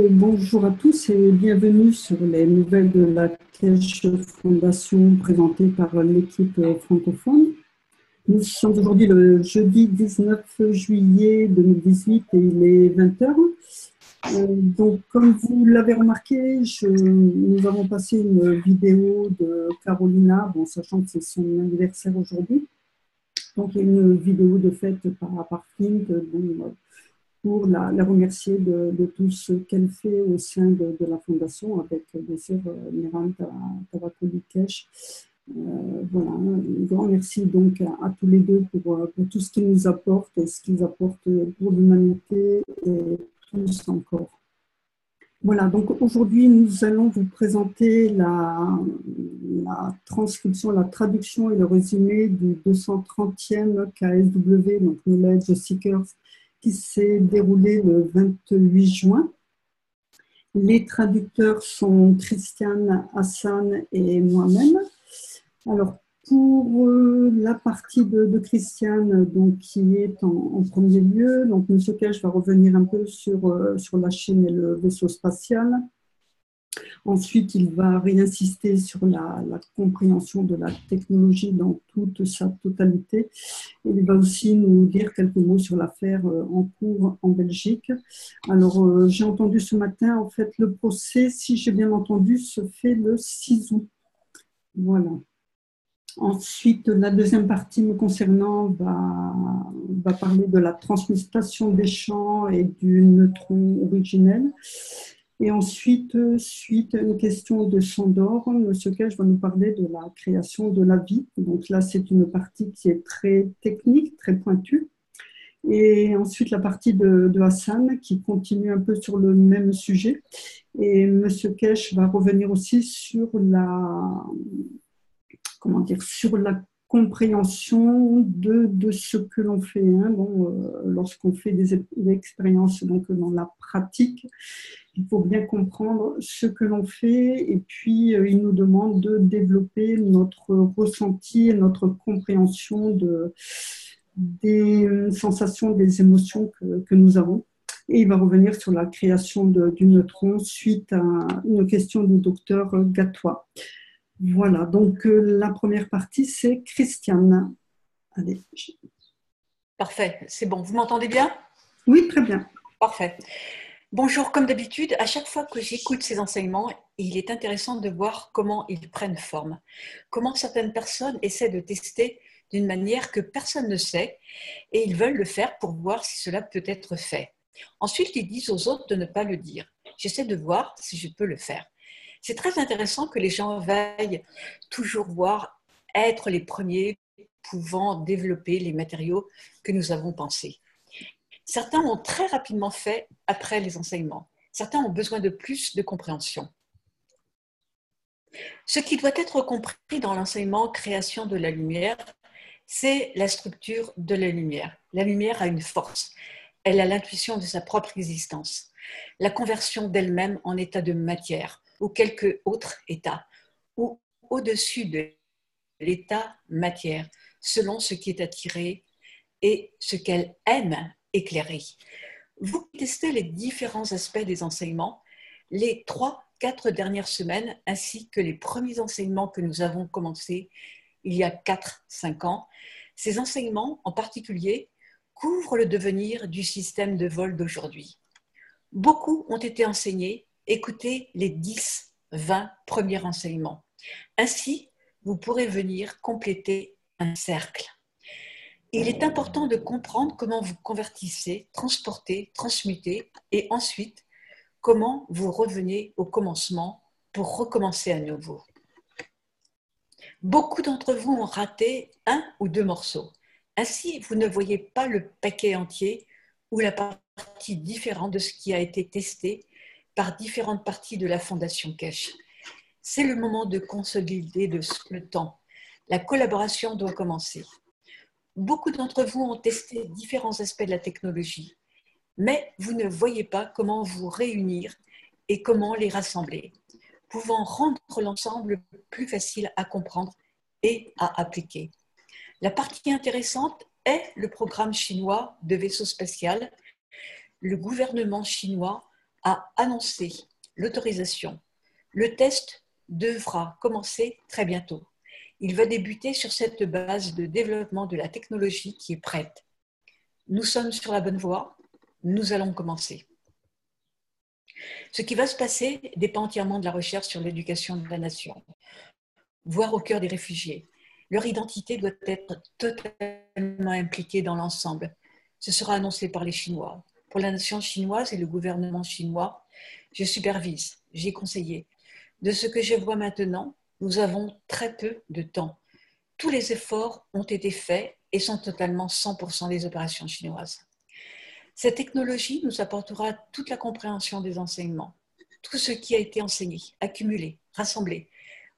Bonjour à tous et bienvenue sur les nouvelles de la Kèche Fondation présentées par l'équipe francophone. Nous sommes aujourd'hui le jeudi 19 juillet 2018 et il est 20h. Donc, comme vous l'avez remarqué, nous avons passé une vidéo de Carolina, bon, sachant que c'est son anniversaire aujourd'hui. Donc, il y a une vidéo de fête par Flint, pour la remercier de tout ce qu'elle fait au sein de la Fondation, avec bien sûr Miran Tavakoli-Kesh. Voilà, un grand merci donc à tous les deux pour tout ce qu'ils nous apportent et ce qu'ils apportent pour l'humanité et plus encore. Voilà, donc aujourd'hui nous allons vous présenter la transcription, la traduction et le résumé du 230e KSW, donc Knowledge Seekers, qui s'est déroulé le 28 juin. Les traducteurs sont Christiane, Hassan et moi-même. Alors, pour la partie de Christiane, donc, qui est en premier lieu, donc M. Kesh va revenir un peu sur la Chine et le vaisseau spatial. Ensuite, il va réinsister sur la compréhension de la technologie dans toute sa totalité. Il va aussi nous dire quelques mots sur l'affaire en cours en Belgique. Alors, j'ai entendu ce matin, en fait, le procès, si j'ai bien entendu, se fait le 6 août. Voilà. Ensuite, la deuxième partie me concernant va parler de la transmutation des champs et du neutron originel. Et ensuite, suite à une question de Sandor, M. Kesh va nous parler de la création de la vie. Donc là, c'est une partie qui est très technique, très pointue. Et ensuite, la partie de Hassan qui continue un peu sur le même sujet. Et M. Kesh va revenir aussi sur sur la compréhension de ce que l'on fait. Hein. Bon, lorsqu'on fait des expériences donc, dans la pratique, il faut bien comprendre ce que l'on fait et puis il nous demande de développer notre ressenti et notre compréhension des sensations, des émotions que nous avons. Et il va revenir sur la création du neutron suite à une question du docteur Gatois. Voilà, donc la première partie, c'est Christiane. Allez. Parfait, c'est bon. Vous m'entendez bien? Oui, très bien. Parfait. Bonjour, comme d'habitude, à chaque fois que j'écoute ces enseignements, il est intéressant de voir comment ils prennent forme, comment certaines personnes essaient de tester d'une manière que personne ne sait et ils veulent le faire pour voir si cela peut être fait. Ensuite, ils disent aux autres de ne pas le dire. J'essaie de voir si je peux le faire. C'est très intéressant que les gens veillent toujours voir être les premiers pouvant développer les matériaux que nous avons pensés. Certains ont très rapidement fait après les enseignements. Certains ont besoin de plus de compréhension. Ce qui doit être compris dans l'enseignement création de la lumière, c'est la structure de la lumière. La lumière a une force. Elle a l'intuition de sa propre existence. La conversion d'elle-même en état de matière ou quelque autre état, ou au-dessus de l'état matière, selon ce qui est attiré et ce qu'elle aime éclairer. Vous testez les différents aspects des enseignements, les 3-4 dernières semaines, ainsi que les premiers enseignements que nous avons commencés il y a 4-5 ans. Ces enseignements, en particulier, couvrent le devenir du système de vol d'aujourd'hui. Beaucoup ont été enseignés, écoutez les 10-20 premiers enseignements. Ainsi, vous pourrez venir compléter un cercle. Il est important de comprendre comment vous convertissez, transportez, transmutez et ensuite comment vous revenez au commencement pour recommencer à nouveau. Beaucoup d'entre vous ont raté 1 ou 2 morceaux. Ainsi, vous ne voyez pas le paquet entier ou la partie différente de ce qui a été testé par différentes parties de la Fondation Keshe. C'est le moment de consolider le temps. La collaboration doit commencer. Beaucoup d'entre vous ont testé différents aspects de la technologie, mais vous ne voyez pas comment vous réunir et comment les rassembler, pouvant rendre l'ensemble plus facile à comprendre et à appliquer. La partie intéressante est le programme chinois de vaisseau spatial. Le gouvernement chinois a annoncé l'autorisation. Le test devra commencer très bientôt. Il va débuter sur cette base de développement de la technologie qui est prête. Nous sommes sur la bonne voie, nous allons commencer. Ce qui va se passer dépend entièrement de la recherche sur l'éducation de la nation, voire au cœur des réfugiés. Leur identité doit être totalement impliquée dans l'ensemble. Ce sera annoncé par les Chinois. Pour la nation chinoise et le gouvernement chinois, je supervise, j'ai conseillé. De ce que je vois maintenant, nous avons très peu de temps. Tous les efforts ont été faits et sont totalement 100% des opérations chinoises. Cette technologie nous apportera toute la compréhension des enseignements, tout ce qui a été enseigné, accumulé, rassemblé,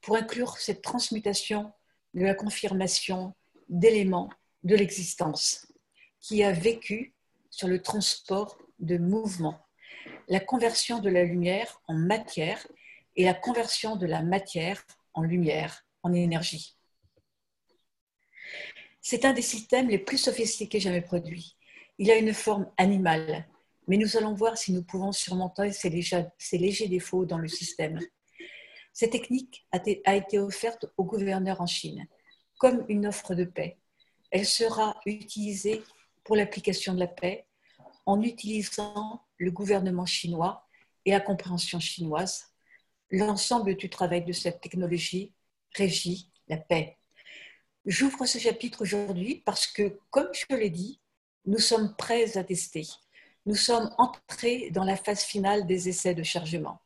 pour inclure cette transmutation de la confirmation d'éléments de l'existence qui a vécu sur le transport de mouvements, la conversion de la lumière en matière et la conversion de la matière en lumière, en énergie. C'est un des systèmes les plus sophistiqués jamais produits. Il a une forme animale, mais nous allons voir si nous pouvons surmonter ces légers défauts dans le système. Cette technique a été offerte au gouverneur en Chine comme une offre de paix. Elle sera utilisée pour l'application de la paix en utilisant le gouvernement chinois et la compréhension chinoise. L'ensemble du travail de cette technologie régit la paix. J'ouvre ce chapitre aujourd'hui parce que, comme je l'ai dit, nous sommes prêts à tester. Nous sommes entrés dans la phase finale des essais de chargement.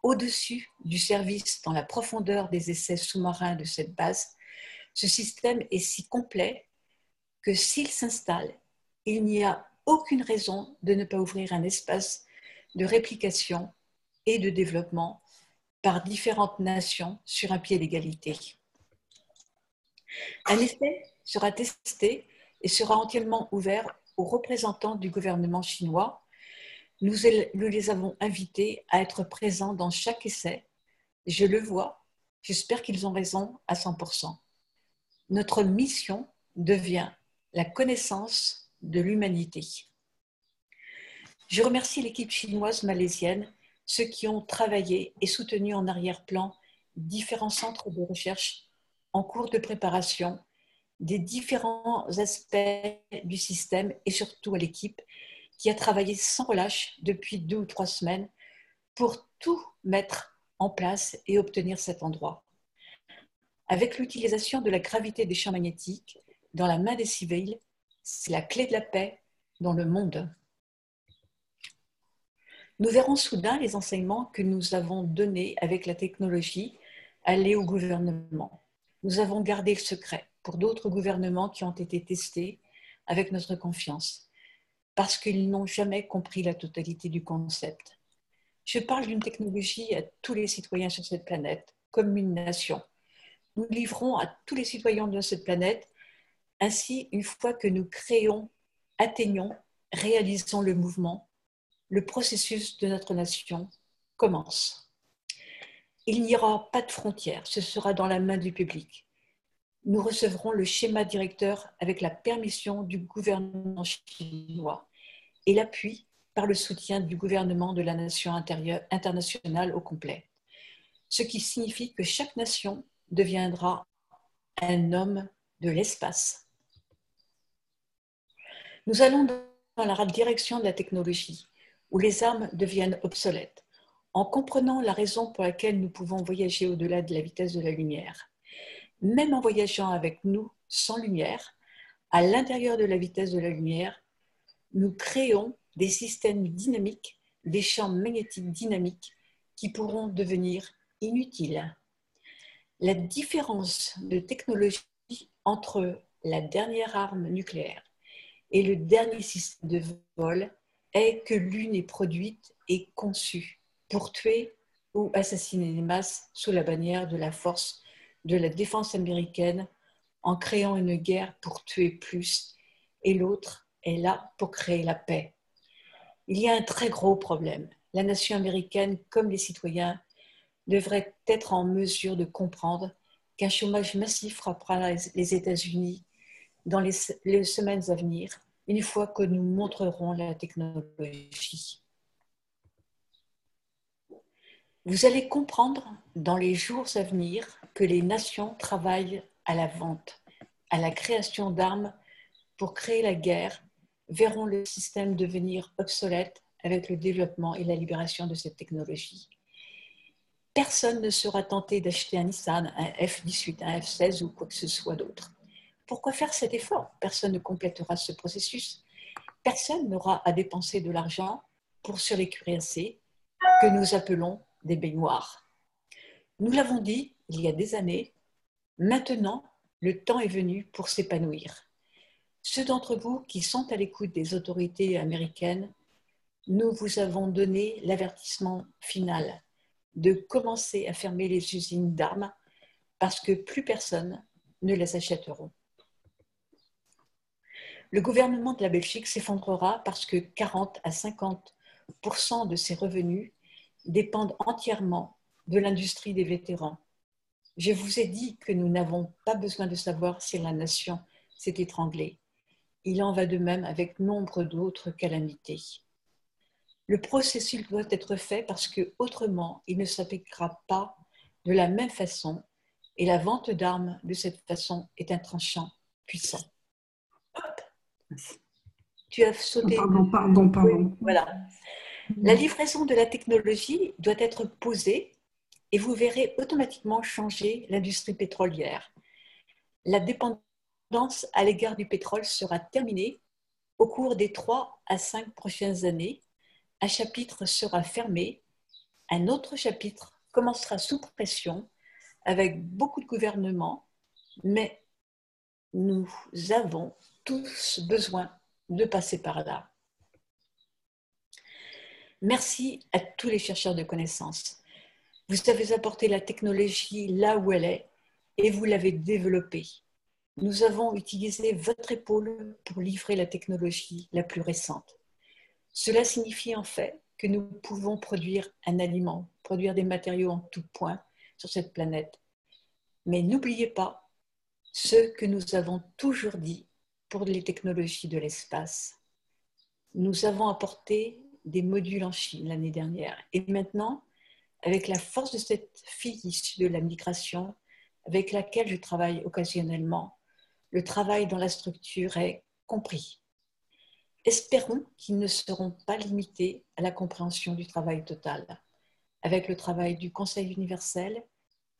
Au-dessus du service, dans la profondeur des essais sous-marins de cette base, ce système est si complet que s'il s'installe, il n'y a aucune raison de ne pas ouvrir un espace de réplication et de développement par différentes nations sur un pied d'égalité. Un essai sera testé et sera entièrement ouvert aux représentants du gouvernement chinois. Nous les avons invités à être présents dans chaque essai. Je le vois, j'espère qu'ils ont raison à 100%. Notre mission devient la connaissance de l'humanité. Je remercie l'équipe chinoise malaisienne, ceux qui ont travaillé et soutenu en arrière-plan différents centres de recherche en cours de préparation des différents aspects du système et surtout à l'équipe qui a travaillé sans relâche depuis 2 ou 3 semaines pour tout mettre en place et obtenir cet endroit. Avec l'utilisation de la gravité des champs magnétiques dans la main des civils, c'est la clé de la paix dans le monde. Nous verrons soudain les enseignements que nous avons donnés avec la technologie aller au gouvernement. Nous avons gardé le secret pour d'autres gouvernements qui ont été testés avec notre confiance, parce qu'ils n'ont jamais compris la totalité du concept. Je parle d'une technologie à tous les citoyens sur cette planète, comme une nation. Nous livrons à tous les citoyens de cette planète. Ainsi, une fois que nous créons, atteignons, réalisons le mouvement, le processus de notre nation commence. Il n'y aura pas de frontières, ce sera dans la main du public. Nous recevrons le schéma directeur avec la permission du gouvernement chinois et l'appui par le soutien du gouvernement de la nation internationale au complet. Ce qui signifie que chaque nation deviendra un homme de l'espace. Nous allons dans la direction de la technologie, où les armes deviennent obsolètes, en comprenant la raison pour laquelle nous pouvons voyager au-delà de la vitesse de la lumière. Même en voyageant avec nous sans lumière, à l'intérieur de la vitesse de la lumière, nous créons des systèmes dynamiques, des champs magnétiques dynamiques qui pourront devenir inutiles. La différence de technologie entre la dernière arme nucléaire et le dernier système de vol est que l'une est produite et conçue pour tuer ou assassiner les masses sous la bannière de la force de la défense américaine en créant une guerre pour tuer plus, et l'autre est là pour créer la paix. Il y a un très gros problème. La nation américaine, comme les citoyens, devrait être en mesure de comprendre qu'un chômage massif frappera les États-Unis dans les semaines à venir, une fois que nous montrerons la technologie. Vous allez comprendre dans les jours à venir que les nations travaillent à la vente, à la création d'armes pour créer la guerre, verront le système devenir obsolète avec le développement et la libération de cette technologie. Personne ne sera tenté d'acheter un Nissan, un F-18, un F-16 ou quoi que ce soit d'autre. Pourquoi faire cet effort? Personne ne complétera ce processus. Personne n'aura à dépenser de l'argent pour sur les cuirassés que nous appelons des baignoires. Nous l'avons dit il y a des années, maintenant, le temps est venu pour s'épanouir. Ceux d'entre vous qui sont à l'écoute des autorités américaines, nous vous avons donné l'avertissement final de commencer à fermer les usines d'armes parce que plus personne ne les achèteront. Le gouvernement de la Belgique s'effondrera parce que 40 à 50% de ses revenus dépendent entièrement de l'industrie des vétérans. Je vous ai dit que nous n'avons pas besoin de savoir si la nation s'est étranglée. Il en va de même avec nombre d'autres calamités. Le processus doit être fait parce que autrement, il ne s'appliquera pas de la même façon et la vente d'armes de cette façon est un tranchant puissant. Hop. Tu as sauté. Pardon. Oui, voilà. La livraison de la technologie doit être posée et vous verrez automatiquement changer l'industrie pétrolière. La dépendance à l'égard du pétrole sera terminée au cours des 3 à 5 prochaines années. Un chapitre sera fermé, un autre chapitre commencera sous pression avec beaucoup de gouvernements, mais nous avons tous besoin de passer par là. Merci à tous les chercheurs de connaissances. Vous avez apporté la technologie là où elle est et vous l'avez développée. nous avons utilisé votre épaule pour livrer la technologie la plus récente. Cela signifie en fait que nous pouvons produire un aliment, produire des matériaux en tout point sur cette planète. Mais n'oubliez pas ce que nous avons toujours dit pour les technologies de l'espace. Nous avons apporté des modules en Chine l'année dernière. Et maintenant, avec la force de cette fille issue de la migration, avec laquelle je travaille occasionnellement, le travail dans la structure est compris. Espérons qu'ils ne seront pas limités à la compréhension du travail total, avec le travail du Conseil universel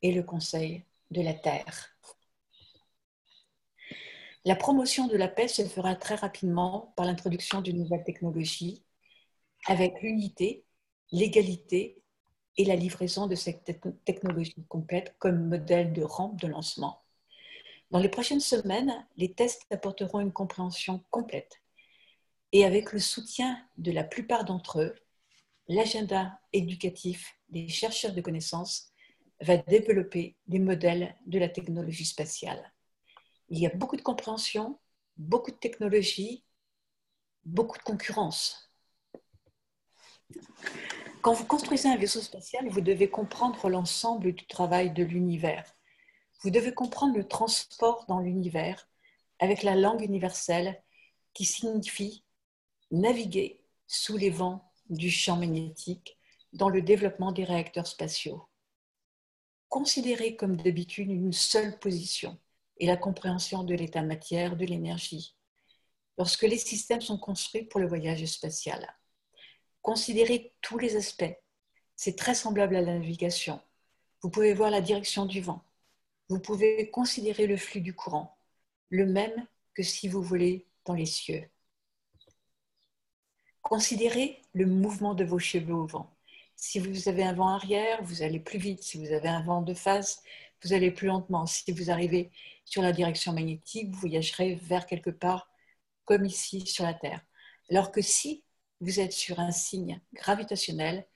et le Conseil de la Terre. La promotion de la paix se fera très rapidement par l'introduction d'une nouvelle technologie, avec l'unité, l'égalité et la livraison de cette technologie complète comme modèle de rampe de lancement. Dans les prochaines semaines, les tests apporteront une compréhension complète. Et avec le soutien de la plupart d'entre eux, l'agenda éducatif des chercheurs de connaissances va développer des modèles de la technologie spatiale. Il y a beaucoup de compréhension, beaucoup de technologie, beaucoup de concurrence. Quand vous construisez un vaisseau spatial, vous devez comprendre l'ensemble du travail de l'univers. Vous devez comprendre le transport dans l'univers avec la langue universelle qui signifie naviguer sous les vents du champ magnétique dans le développement des réacteurs spatiaux. Considérez comme d'habitude une seule position et la compréhension de l'état matière de l'énergie lorsque les systèmes sont construits pour le voyage spatial. Considérez tous les aspects. C'est très semblable à la navigation. Vous pouvez voir la direction du vent. Vous pouvez considérer le flux du courant, le même que si vous volez dans les cieux. Considérez le mouvement de vos cheveux au vent. Si vous avez un vent arrière, vous allez plus vite. Si vous avez un vent de face, vous allez plus lentement. Si vous arrivez sur la direction magnétique, vous voyagerez vers quelque part comme ici sur la Terre. Alors que si vous êtes sur un signe gravitationnel,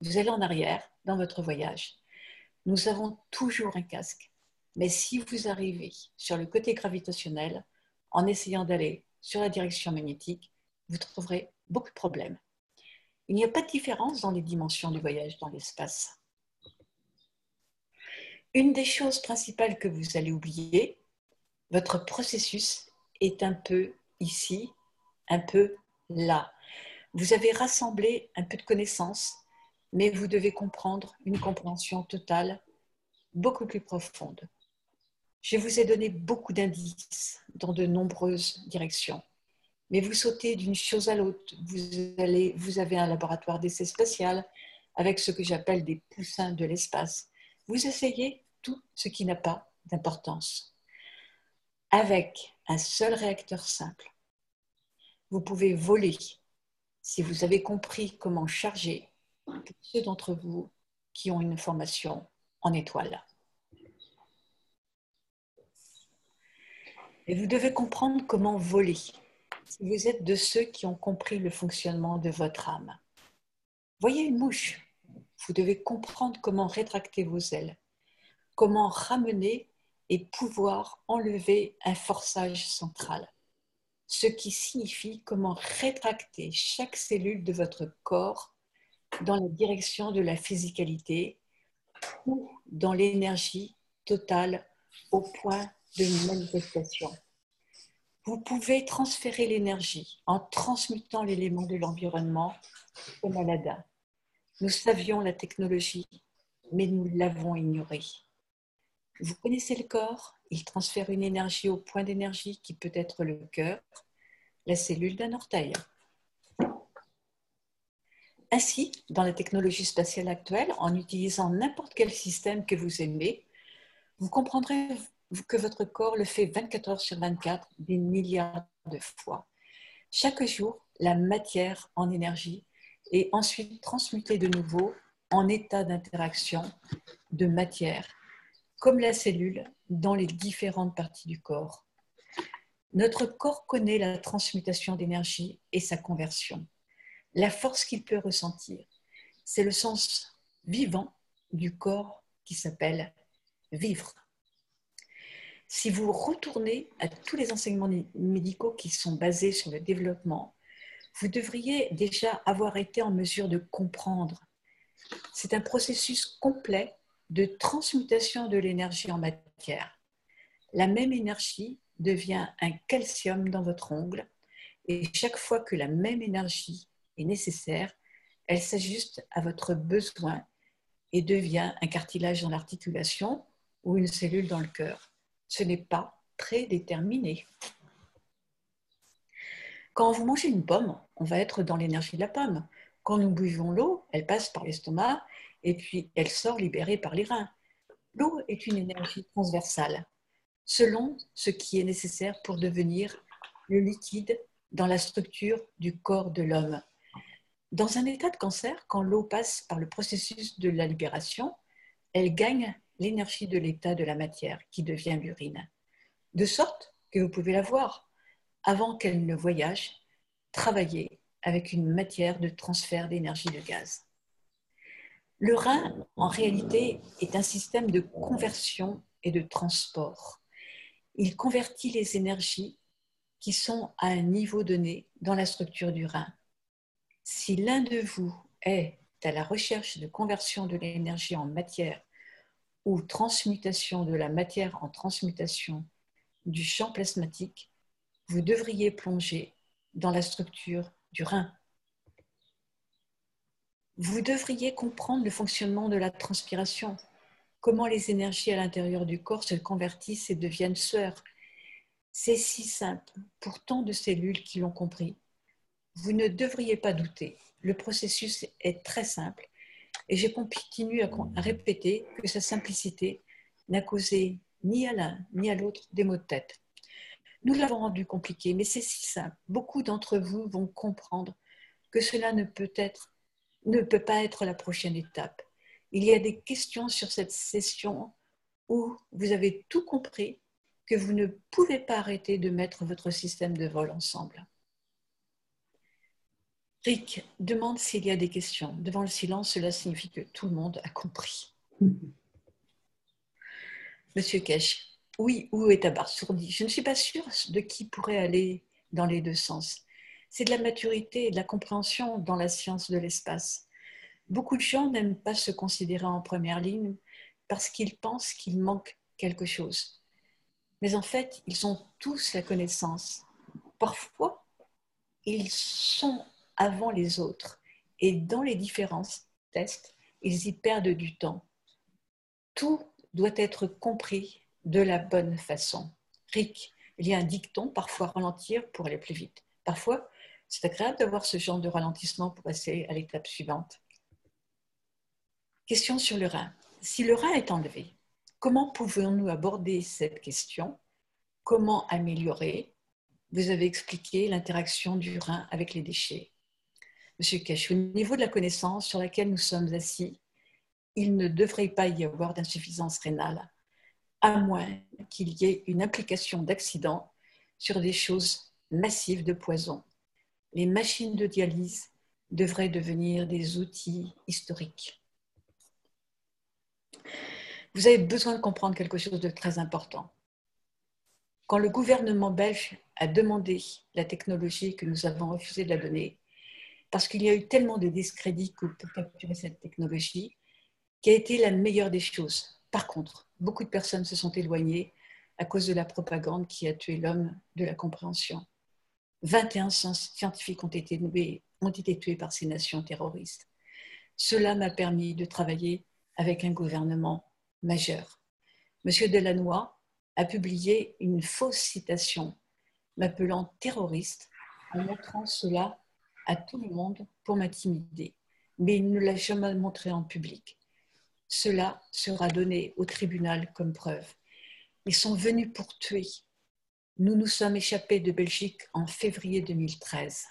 vous allez en arrière dans votre voyage. Nous avons toujours un casque. Mais si vous arrivez sur le côté gravitationnel, en essayant d'aller sur la direction magnétique, vous trouverez beaucoup de problèmes. Il n'y a pas de différence dans les dimensions du voyage dans l'espace. Une des choses principales que vous allez oublier, votre processus est un peu ici, un peu là. Vous avez rassemblé un peu de connaissances, mais vous devez comprendre une compréhension totale, beaucoup plus profonde. Je vous ai donné beaucoup d'indices dans de nombreuses directions. Mais vous sautez d'une chose à l'autre. Vous avez un laboratoire d'essai spatial avec ce que j'appelle des poussins de l'espace. Vous essayez tout ce qui n'a pas d'importance. Avec un seul réacteur simple, vous pouvez voler si vous avez compris comment charger pour ceux d'entre vous qui ont une formation en étoile. Et vous devez comprendre comment voler si vous êtes de ceux qui ont compris le fonctionnement de votre âme. Voyez une mouche, vous devez comprendre comment rétracter vos ailes, comment ramener et pouvoir enlever un forçage central, ce qui signifie comment rétracter chaque cellule de votre corps dans la direction de la physicalité ou dans l'énergie totale au point de manifestation. Vous pouvez transférer l'énergie en transmutant l'élément de l'environnement comme Aladdin. Nous savions la technologie, mais nous l'avons ignorée. Vous connaissez le corps, il transfère une énergie au point d'énergie qui peut être le cœur, la cellule d'un orteil. Ainsi, dans la technologie spatiale actuelle, en utilisant n'importe quel système que vous aimez, vous comprendrez que votre corps le fait 24 heures sur 24, des milliards de fois. Chaque jour, la matière en énergie est ensuite transmutée de nouveau en état d'interaction de matière, comme la cellule dans les différentes parties du corps. Notre corps connaît la transmutation d'énergie et sa conversion. La force qu'il peut ressentir, c'est le sens vivant du corps qui s'appelle vivre. Si vous retournez à tous les enseignements médicaux qui sont basés sur le développement, vous devriez déjà avoir été en mesure de comprendre. C'est un processus complet de transmutation de l'énergie en matière. La même énergie devient un calcium dans votre ongle et chaque fois que la même énergie est nécessaire, elle s'ajuste à votre besoin et devient un cartilage dans l'articulation ou une cellule dans le cœur. Ce n'est pas prédéterminé. Quand vous mangez une pomme, on va être dans l'énergie de la pomme. Quand nous buvons l'eau, elle passe par l'estomac et puis elle sort libérée par les reins. L'eau est une énergie transversale, selon ce qui est nécessaire pour devenir le liquide dans la structure du corps de l'homme. Dans un état de cancer, quand l'eau passe par le processus de la libération, elle gagne l'énergie de l'état de la matière qui devient l'urine, de sorte que vous pouvez la voir avant qu'elle ne voyage, travailler avec une matière de transfert d'énergie de gaz. Le rein, en réalité, est un système de conversion et de transport. Il convertit les énergies qui sont à un niveau donné dans la structure du rein. Si l'un de vous est à la recherche de conversion de l'énergie en matière ou transmutation de la matière en transmutation du champ plasmatique, vous devriez plonger dans la structure du rein. Vous devriez comprendre le fonctionnement de la transpiration, comment les énergies à l'intérieur du corps se convertissent et deviennent sueur. C'est si simple pour tant de cellules qui l'ont compris. Vous ne devriez pas douter. Le processus est très simple et je continue à répéter que sa simplicité n'a causé ni à l'un ni à l'autre des maux de tête. Nous l'avons rendu compliqué, mais c'est si simple. Beaucoup d'entre vous vont comprendre que cela ne peut pas être la prochaine étape. Il y a des questions sur cette session où vous avez tout compris, que vous ne pouvez pas arrêter de mettre votre système de vol ensemble. Rick demande s'il y a des questions. Devant le silence, cela signifie que tout le monde a compris. Monsieur Kesh, oui, où est abasourdi? Je ne suis pas sûre de qui pourrait aller dans les deux sens. C'est de la maturité et de la compréhension dans la science de l'espace. Beaucoup de gens n'aiment pas se considérer en première ligne parce qu'ils pensent qu'il manque quelque chose. Mais en fait, ils ont tous la connaissance. Parfois, ils sont avant les autres et dans les différents tests, ils y perdent du temps. Tout doit être compris de la bonne façon. Rick, il y a un dicton, parfois ralentir pour aller plus vite. Parfois, c'est agréable d'avoir ce genre de ralentissement pour passer à l'étape suivante. Question sur le rein. Si le rein est enlevé, comment pouvons-nous aborder cette question? Comment améliorer? Vous avez expliqué l'interaction du rein avec les déchets. Monsieur Kesh, au niveau de la connaissance sur laquelle nous sommes assis, il ne devrait pas y avoir d'insuffisance rénale, à moins qu'il y ait une implication d'accident sur des choses massives de poison. Les machines de dialyse devraient devenir des outils historiques. Vous avez besoin de comprendre quelque chose de très important. Quand le gouvernement belge a demandé la technologie que nous avons refusé de la donner, parce qu'il y a eu tellement de discrédit pour capturer cette technologie, qui a été la meilleure des choses. Par contre, beaucoup de personnes se sont éloignées à cause de la propagande qui a tué l'homme de la compréhension. 21 scientifiques ont été tués par ces nations terroristes. Cela m'a permis de travailler avec un gouvernement majeur. Monsieur Delannoy a publié une fausse citation m'appelant terroriste en montrant cela à tout le monde pour m'intimider, mais il ne l'a jamais montré en public. Cela sera donné au tribunal comme preuve. Ils sont venus pour tuer. Nous nous sommes échappés de Belgique en février 2013.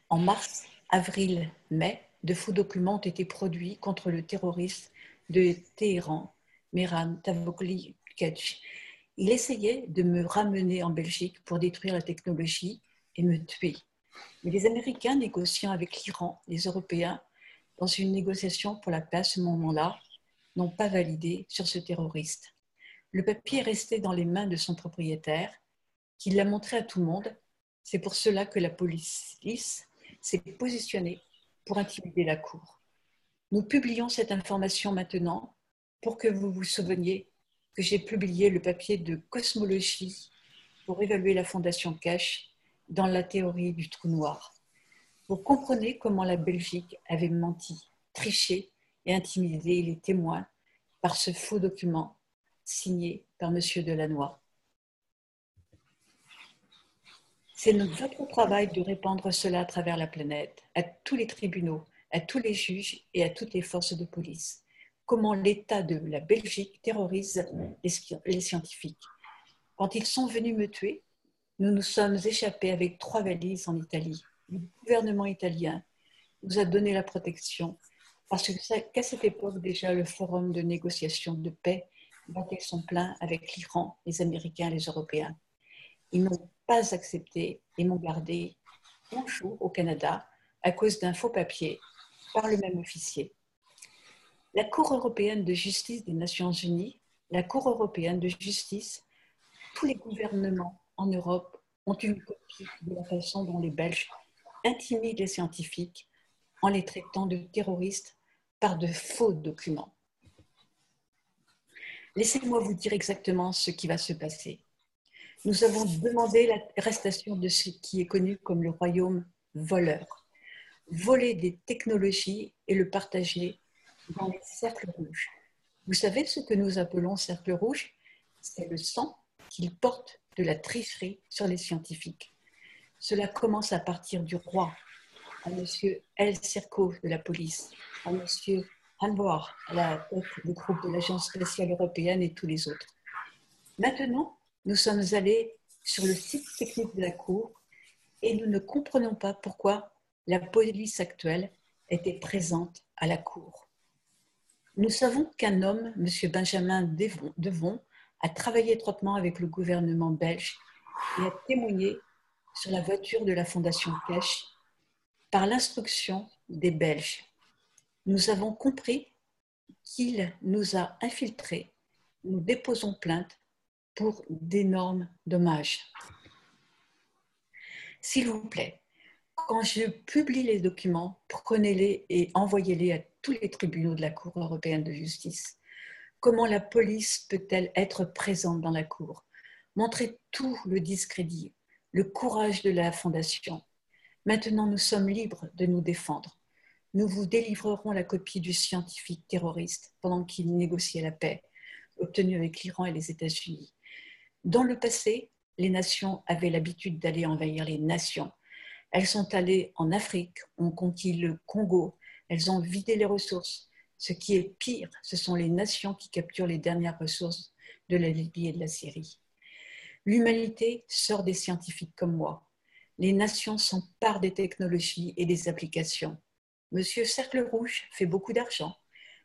En mars, avril, mai, de faux documents ont été produits contre le terroriste de Téhéran, Mehran Tavokli-Kedj. Il essayait de me ramener en Belgique pour détruire la technologie et me tuer. Mais les Américains négociant avec l'Iran, les Européens, dans une négociation pour la paix à ce moment-là, n'ont pas validé sur ce terroriste. Le papier est resté dans les mains de son propriétaire, qui l'a montré à tout le monde. C'est pour cela que la police s'est positionnée pour intimider la Cour. Nous publions cette information maintenant pour que vous vous souveniez que j'ai publié le papier de cosmologie pour évaluer la fondation Cash dans la théorie du trou noir. Vous comprenez comment la Belgique avait menti, triché et intimidé les témoins par ce faux document signé par M. Delannoy. C'est votre travail de répandre cela à travers la planète, à tous les tribunaux, à tous les juges et à toutes les forces de police. Comment l'État de la Belgique terrorise les scientifiques. Quand ils sont venus me tuer, nous nous sommes échappés avec 3 valises en Italie. Le gouvernement italien nous a donné la protection parce qu'à cette époque déjà le forum de négociation de paix battait son plein avec l'Iran, les Américains et les Européens. Ils n'ont pas accepté et m'ont gardé un jour au Canada à cause d'un faux papier par le même officier. La Cour européenne de justice des Nations unies, la Cour européenne de justice, tous les gouvernements en Europe ont une copie de la façon dont les Belges intimident les scientifiques en les traitant de terroristes par de faux documents. Laissez-moi vous dire exactement ce qui va se passer. Nous avons demandé l'arrestation de ce qui est connu comme le royaume voleur. Voler des technologies et le partager dans les cercles rouges. Vous savez ce que nous appelons cercle rouge? C'est le sang qu'ils portent de la tricherie sur les scientifiques. Cela commence à partir du roi, à M. El Circo de la police, à M. Hanwar, à la tête du groupe de l'Agence spatiale européenne et tous les autres. Maintenant, nous sommes allés sur le site technique de la Cour et nous ne comprenons pas pourquoi la police actuelle était présente à la Cour. Nous savons qu'un homme, M. Benjamin Devon, a travaillé étroitement avec le gouvernement belge et a témoigné sur la voiture de la Fondation Cash par l'instruction des Belges. Nous avons compris qu'il nous a infiltrés. Nous déposons plainte pour d'énormes dommages. S'il vous plaît, quand je publie les documents, prenez-les et envoyez-les à tous les tribunaux de la Cour européenne de justice. Comment la police peut-elle être présente dans la Cour? Montrez tout le discrédit, le courage de la Fondation. Maintenant, nous sommes libres de nous défendre. Nous vous délivrerons la copie du scientifique terroriste pendant qu'il négociait la paix, obtenue avec l'Iran et les États-Unis. Dans le passé, les nations avaient l'habitude d'aller envahir les nations. Elles sont allées en Afrique, ont conquis le Congo, elles ont vidé les ressources. Ce qui est pire, ce sont les nations qui capturent les dernières ressources de la Libye et de la Syrie. L'humanité sort des scientifiques comme moi. Les nations s'emparent des technologies et des applications. Monsieur Cercle Rouge fait beaucoup d'argent.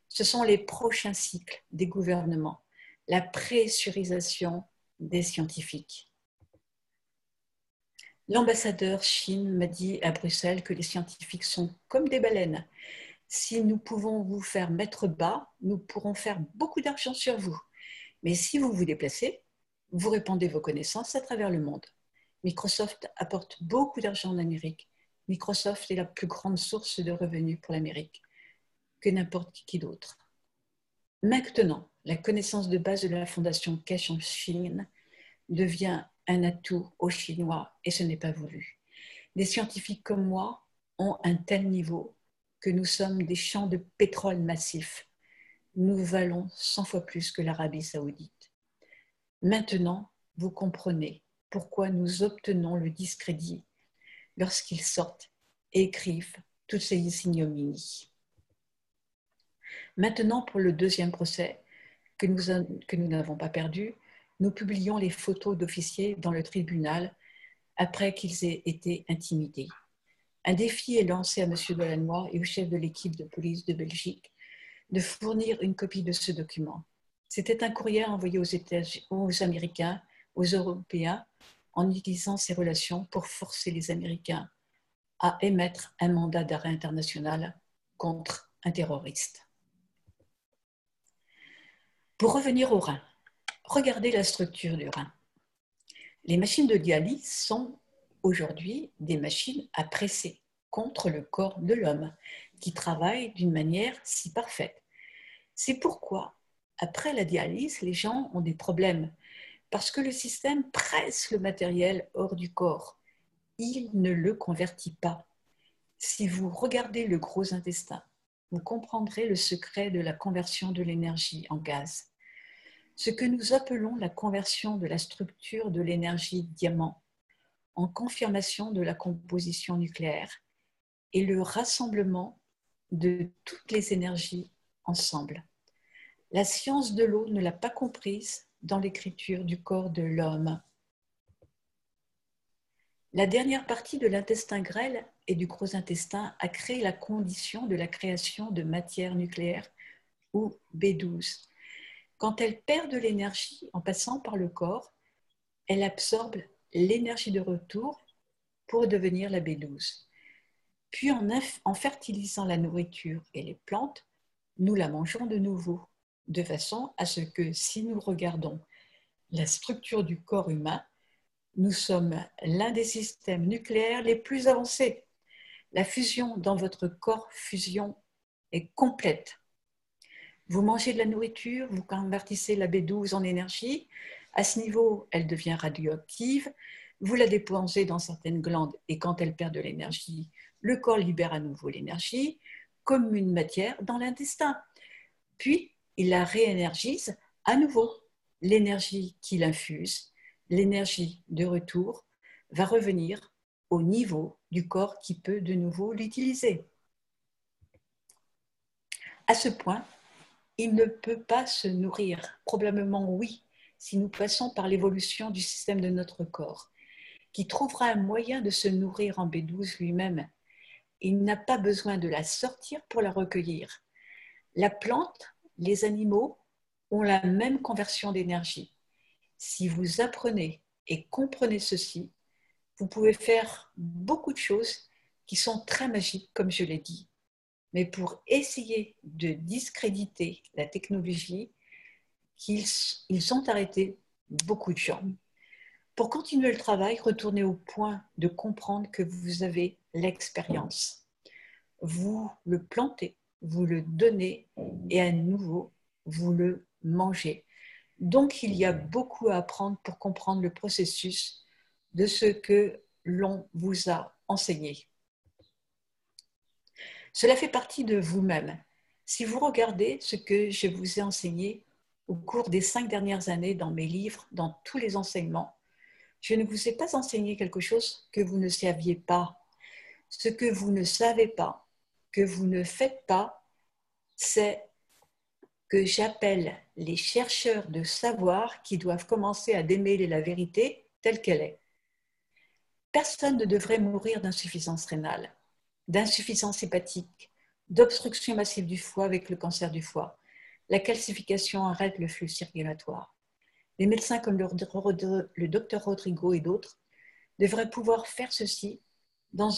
Ce sont les prochains cycles des gouvernements, la pressurisation des scientifiques. L'ambassadeur Chine m'a dit à Bruxelles que les scientifiques sont comme des baleines. Si nous pouvons vous faire mettre bas, nous pourrons faire beaucoup d'argent sur vous. Mais si vous vous déplacez, vous répandez vos connaissances à travers le monde. Microsoft apporte beaucoup d'argent en Amérique. Microsoft est la plus grande source de revenus pour l'Amérique que n'importe qui d'autre. Maintenant, la connaissance de base de la Fondation Cash en Chine devient un atout aux Chinois et ce n'est pas voulu. Des scientifiques comme moi ont un tel niveau que nous sommes des champs de pétrole massifs. Nous valons 100 fois plus que l'Arabie saoudite. Maintenant, vous comprenez pourquoi nous obtenons le discrédit lorsqu'ils sortent et écrivent toutes ces ignominies. Maintenant, pour le deuxième procès que nous n'avons pas perdu, nous publions les photos d'officiers dans le tribunal après qu'ils aient été intimidés. Un défi est lancé à M. Delannoy et au chef de l'équipe de police de Belgique de fournir une copie de ce document. C'était un courrier envoyé aux Américains, aux Européens, en utilisant ces relations pour forcer les Américains à émettre un mandat d'arrêt international contre un terroriste. Pour revenir au rein, regardez la structure du rein. Les machines de dialyse sont aujourd'hui des machines à presser contre le corps de l'homme qui travaille d'une manière si parfaite. C'est pourquoi, après la dialyse, les gens ont des problèmes parce que le système presse le matériel hors du corps. Il ne le convertit pas. Si vous regardez le gros intestin, vous comprendrez le secret de la conversion de l'énergie en gaz. Ce que nous appelons la conversion de la structure de l'énergie diamant en confirmation de la composition nucléaire et le rassemblement de toutes les énergies ensemble. La science de l'eau ne l'a pas comprise dans l'écriture du corps de l'homme. La dernière partie de l'intestin grêle et du gros intestin a créé la condition de la création de matière nucléaire ou B12. Quand elle perd de l'énergie en passant par le corps, elle absorbe l'énergie de retour pour devenir la B12. Puis en fertilisant la nourriture et les plantes, nous la mangeons de nouveau, de façon à ce que si nous regardons la structure du corps humain, nous sommes l'un des systèmes nucléaires les plus avancés. La fusion dans votre corps fusion est complète. Vous mangez de la nourriture, vous convertissez la B12 en énergie. À ce niveau, elle devient radioactive. Vous la dépensez dans certaines glandes et quand elle perd de l'énergie, le corps libère à nouveau l'énergie comme une matière dans l'intestin. Puis, il la réénergise à nouveau. L'énergie qu'il infuse, l'énergie de retour, va revenir au niveau du corps qui peut de nouveau l'utiliser. À ce point, il ne peut pas se nourrir. Probablement oui, si nous passons par l'évolution du système de notre corps, qui trouvera un moyen de se nourrir en B12 lui-même. Il n'a pas besoin de la sortir pour la recueillir. La plante, les animaux ont la même conversion d'énergie. Si vous apprenez et comprenez ceci, vous pouvez faire beaucoup de choses qui sont très magiques, comme je l'ai dit. Mais pour essayer de discréditer la technologie, ils ont arrêté beaucoup de gens. Pour continuer le travail, retournez au point de comprendre que vous avez l'expérience. Vous le plantez, vous le donnez et à nouveau, vous le mangez. Donc, il y a beaucoup à apprendre pour comprendre le processus de ce que l'on vous a enseigné. Cela fait partie de vous-même. Si vous regardez ce que je vous ai enseigné au cours des 5 dernières années dans mes livres, dans tous les enseignements, je ne vous ai pas enseigné quelque chose que vous ne saviez pas. Ce que vous ne savez pas, que vous ne faites pas, c'est que j'appelle les chercheurs de savoir qui doivent commencer à démêler la vérité telle qu'elle est. Personne ne devrait mourir d'insuffisance rénale, d'insuffisance hépatique, d'obstruction massive du foie avec le cancer du foie. La calcification arrête le flux circulatoire. Les médecins comme le docteur Rodrigo et d'autres devraient pouvoir faire ceci dans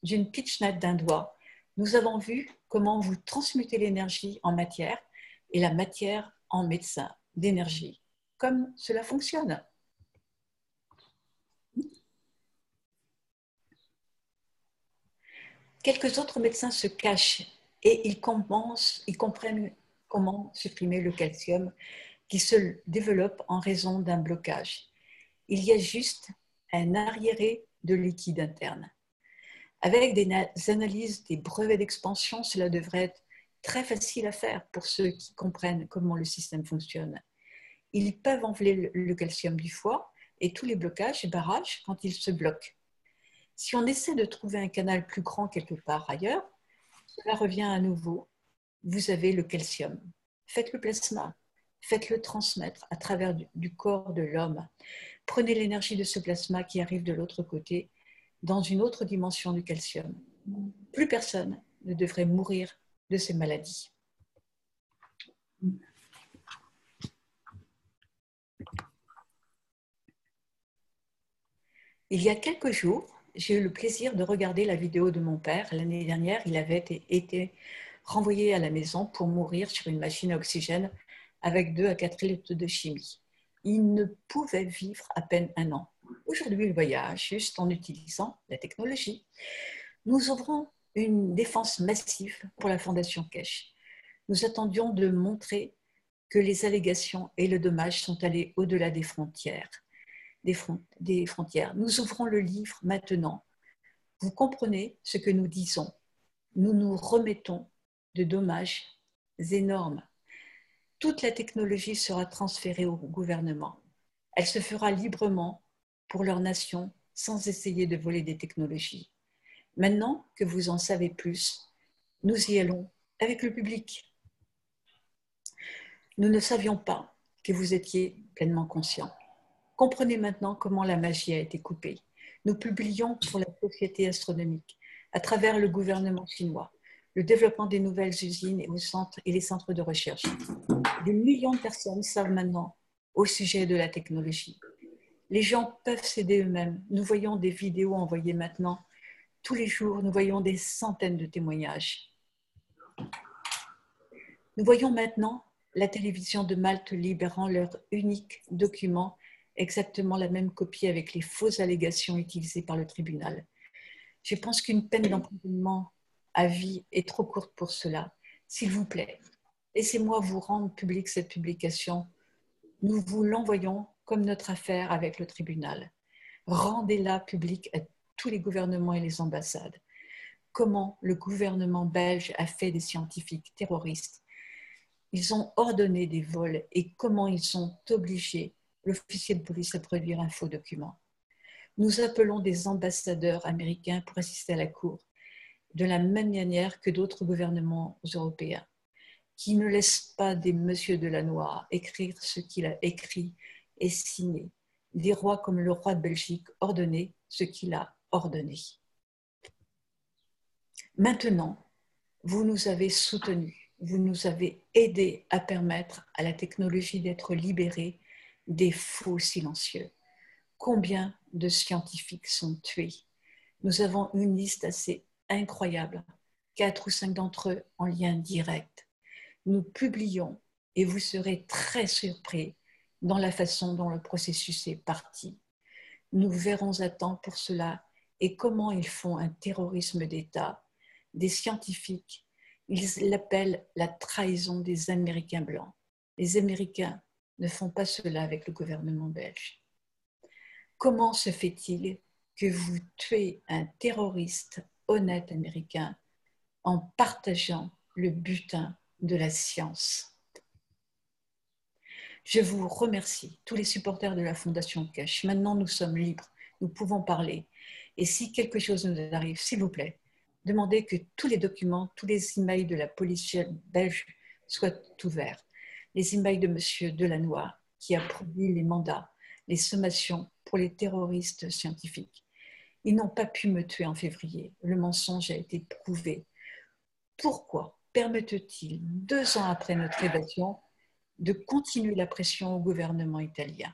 une pitchnette d'un doigt. Nous avons vu comment vous transmutez l'énergie en matière et la matière en médecin d'énergie. Comme cela fonctionne. Quelques autres médecins se cachent et ils comprennent comment supprimer le calcium qui se développe en raison d'un blocage. Il y a juste un arriéré de liquide interne. Avec des analyses des brevets d'expansion, cela devrait être très facile à faire pour ceux qui comprennent comment le système fonctionne. Ils peuvent enlever le calcium du foie et tous les blocages et barrages quand ils se bloquent. Si on essaie de trouver un canal plus grand quelque part ailleurs, cela revient à nouveau. Vous avez le calcium. Faites le plasma. Faites-le transmettre à travers du corps de l'homme. Prenez l'énergie de ce plasma qui arrive de l'autre côté, dans une autre dimension du calcium. Plus personne ne devrait mourir de ces maladies. Il y a quelques jours, j'ai eu le plaisir de regarder la vidéo de mon père. L'année dernière, il avait été renvoyé à la maison pour mourir sur une machine à oxygène avec 2 à 4 litres de chimie. Il ne pouvait vivre à peine 1 an. Aujourd'hui, il voyage juste en utilisant la technologie. Nous ouvrons une défense massive pour la Fondation Kesh. Nous attendions de montrer que les allégations et le dommage sont allés au-delà des frontières. Nous ouvrons le livre maintenant. Vous comprenez ce que nous disons. Nous nous remettons de dommages énormes. Toute la technologie sera transférée au gouvernement. Elle se fera librement pour leur nation sans essayer de voler des technologies. Maintenant que vous en savez plus, nous y allons avec le public. Nous ne savions pas que vous étiez pleinement conscients. Comprenez maintenant comment la magie a été coupée. Nous publions pour la Société astronomique, à travers le gouvernement chinois, le développement des nouvelles usines et les centres de recherche. Des millions de personnes savent maintenant au sujet de la technologie. Les gens peuvent s'aider eux-mêmes. Nous voyons des vidéos envoyées maintenant. Tous les jours, nous voyons des centaines de témoignages. Nous voyons maintenant la télévision de Malte libérant leur unique document, exactement la même copie avec les fausses allégations utilisées par le tribunal. Je pense qu'une peine d'emprisonnement à vie est trop courte pour cela. S'il vous plaît, laissez-moi vous rendre publique cette publication. Nous vous l'envoyons comme notre affaire avec le tribunal. Rendez-la publique à tous les gouvernements et les ambassades. Comment le gouvernement belge a fait des scientifiques terroristes. Ils ont ordonné des vols et comment ils sont obligés, l'officier de police, à produire un faux document. Nous appelons des ambassadeurs américains pour assister à la cour, de la même manière que d'autres gouvernements européens, qui ne laissent pas des Monsieur Delannoy écrire ce qu'il a écrit et signé, des rois comme le roi de Belgique ordonner ce qu'il a ordonné. Maintenant, vous nous avez soutenus, vous nous avez aidés à permettre à la technologie d'être libérée des faux silencieux. Combien de scientifiques sont tués? Nous avons une liste assez incroyable, 4 ou 5 d'entre eux en lien direct. Nous publions et vous serez très surpris dans la façon dont le processus est parti. Nous verrons à temps pour cela et comment ils font un terrorisme d'État. Des scientifiques, ils l'appellent la trahison des Américains blancs. Les Américains ne font pas cela avec le gouvernement belge. Comment se fait-il que vous tuez un terroriste honnête américain en partageant le butin de la science? Je vous remercie, tous les supporters de la Fondation Kesh. Maintenant, nous sommes libres, nous pouvons parler. Et si quelque chose nous arrive, s'il vous plaît, demandez que tous les documents, tous les emails de la police belge soient ouverts. Les emails de M. Delannoy, qui a produit les mandats, les sommations pour les terroristes scientifiques. Ils n'ont pas pu me tuer en février. Le mensonge a été prouvé. Pourquoi permettent-ils, 2 ans après notre évasion, de continuer la pression au gouvernement italien?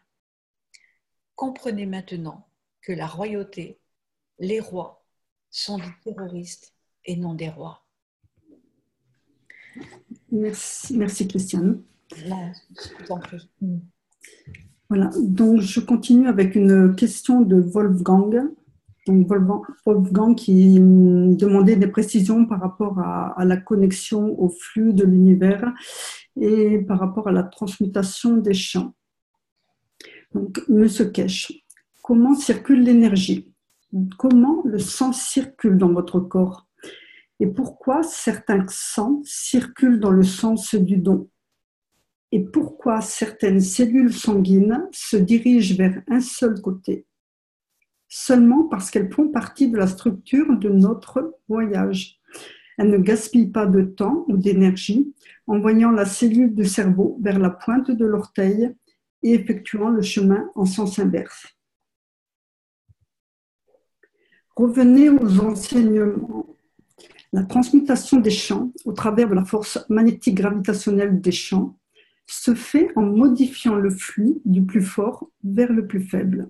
Comprenez maintenant que la royauté, les rois, sont des terroristes et non des rois. Merci Christiane. Non, je vous en prie. Voilà, donc je continue avec une question de Wolfgang. Donc Wolfgang qui demandait des précisions par rapport à la connexion au flux de l'univers et par rapport à la transmutation des champs. Donc, Monsieur Kesh, comment circule l'énergie? Comment le sang circule dans votre corps? Et pourquoi certains sangs circulent dans le sens du don? Et pourquoi certaines cellules sanguines se dirigent vers un seul côté? Seulement parce qu'elles font partie de la structure de notre voyage. Elles ne gaspillent pas de temps ou d'énergie en voyant la cellule du cerveau vers la pointe de l'orteil et effectuant le chemin en sens inverse. Revenez aux enseignements. La transmutation des champs au travers de la force magnétique gravitationnelle des champs se fait en modifiant le flux du plus fort vers le plus faible.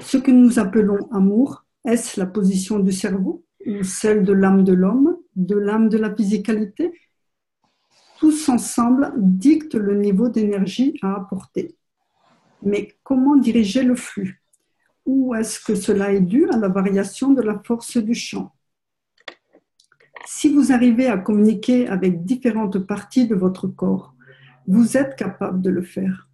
Ce que nous appelons amour, est-ce la position du cerveau ou celle de l'âme de l'homme, de l'âme de la physicalité? tous ensemble dictent le niveau d'énergie à apporter. Mais comment diriger le flux? Ou est-ce que cela est dû à la variation de la force du champ? Si vous arrivez à communiquer avec différentes parties de votre corps, vous êtes capable de le faire.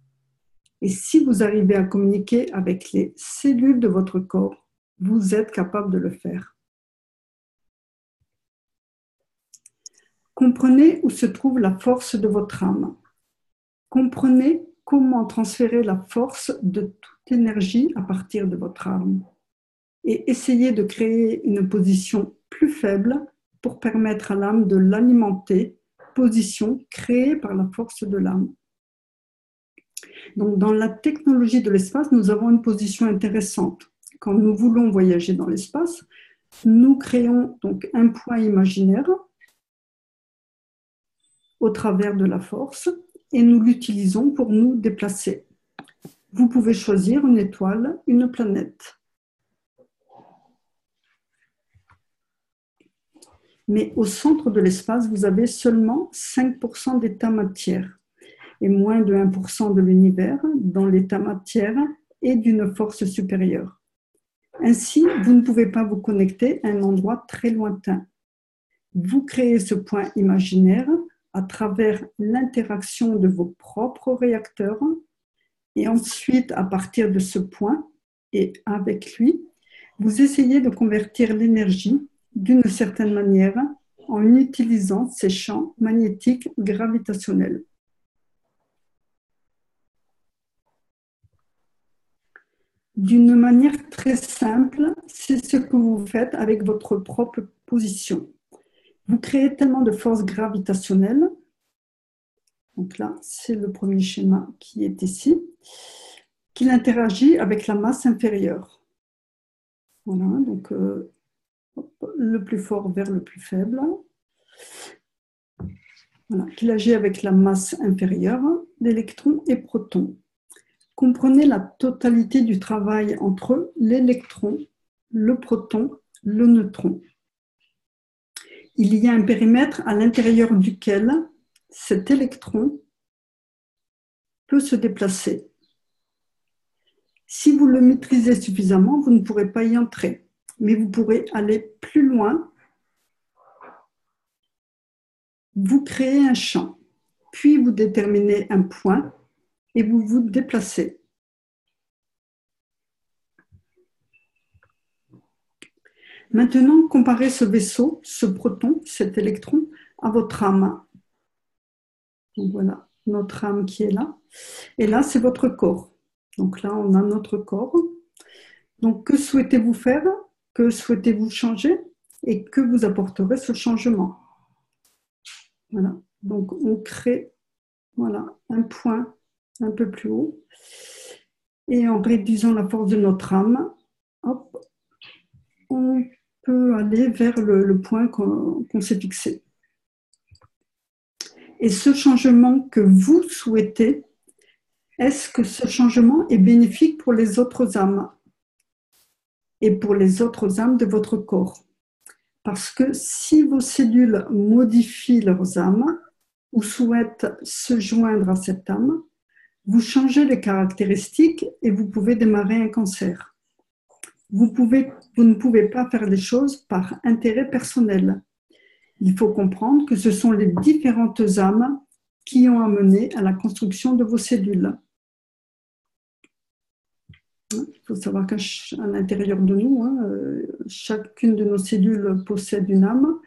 Et si vous arrivez à communiquer avec les cellules de votre corps, vous êtes capable de le faire. Comprenez où se trouve la force de votre âme. Comprenez comment transférer la force de toute énergie à partir de votre âme. Et essayez de créer une position plus faible pour permettre à l'âme de l'alimenter, position créée par la force de l'âme. Donc, dans la technologie de l'espace, nous avons une position intéressante. Quand nous voulons voyager dans l'espace, nous créons donc un point imaginaire au travers de la force et nous l'utilisons pour nous déplacer. Vous pouvez choisir une étoile, une planète. Mais au centre de l'espace, vous avez seulement 5% d'état matière et moins de 1% de l'univers dans l'état matière et d'une force supérieure. Ainsi, vous ne pouvez pas vous connecter à un endroit très lointain. Vous créez ce point imaginaire à travers l'interaction de vos propres réacteurs et ensuite, à partir de ce point et avec lui, vous essayez de convertir l'énergie d'une certaine manière en utilisant ces champs magnétiques gravitationnels. D'une manière très simple, c'est ce que vous faites avec votre propre position. Vous créez tellement de force gravitationnelle. Donc là, c'est le premier schéma qui est ici, qu'il interagit avec la masse inférieure. Voilà, donc le plus fort vers le plus faible. Voilà, qu'il agit avec la masse inférieure, l'électron et proton. Comprenez la totalité du travail entre l'électron, le proton, le neutron. Il y a un périmètre à l'intérieur duquel cet électron peut se déplacer. Si vous le maîtrisez suffisamment, vous ne pourrez pas y entrer, mais vous pourrez aller plus loin. Vous créez un champ, puis vous déterminez un point et vous vous déplacez. Maintenant, comparez ce vaisseau, ce proton, cet électron, à votre âme. Donc voilà, notre âme qui est là. Et là, c'est votre corps. Donc là, on a notre corps. Donc, que souhaitez-vous faire? Que souhaitez-vous changer? Et que vous apporterez ce changement? Voilà. Donc, on crée un point un peu plus haut. Et en réduisant la force de notre âme, hop, on peut aller vers le point qu'on s'est fixé. Et ce changement que vous souhaitez, est-ce que ce changement est bénéfique pour les autres âmes et pour les autres âmes de votre corps? Parce que si vos cellules modifient leurs âmes ou souhaitent se joindre à cette âme, vous changez les caractéristiques et vous pouvez démarrer un cancer. Vous ne pouvez pas faire les choses par intérêt personnel. Il faut comprendre que ce sont les différentes âmes qui ont amené à la construction de vos cellules. Il faut savoir qu'à l'intérieur de nous, chacune de nos cellules possède une âme.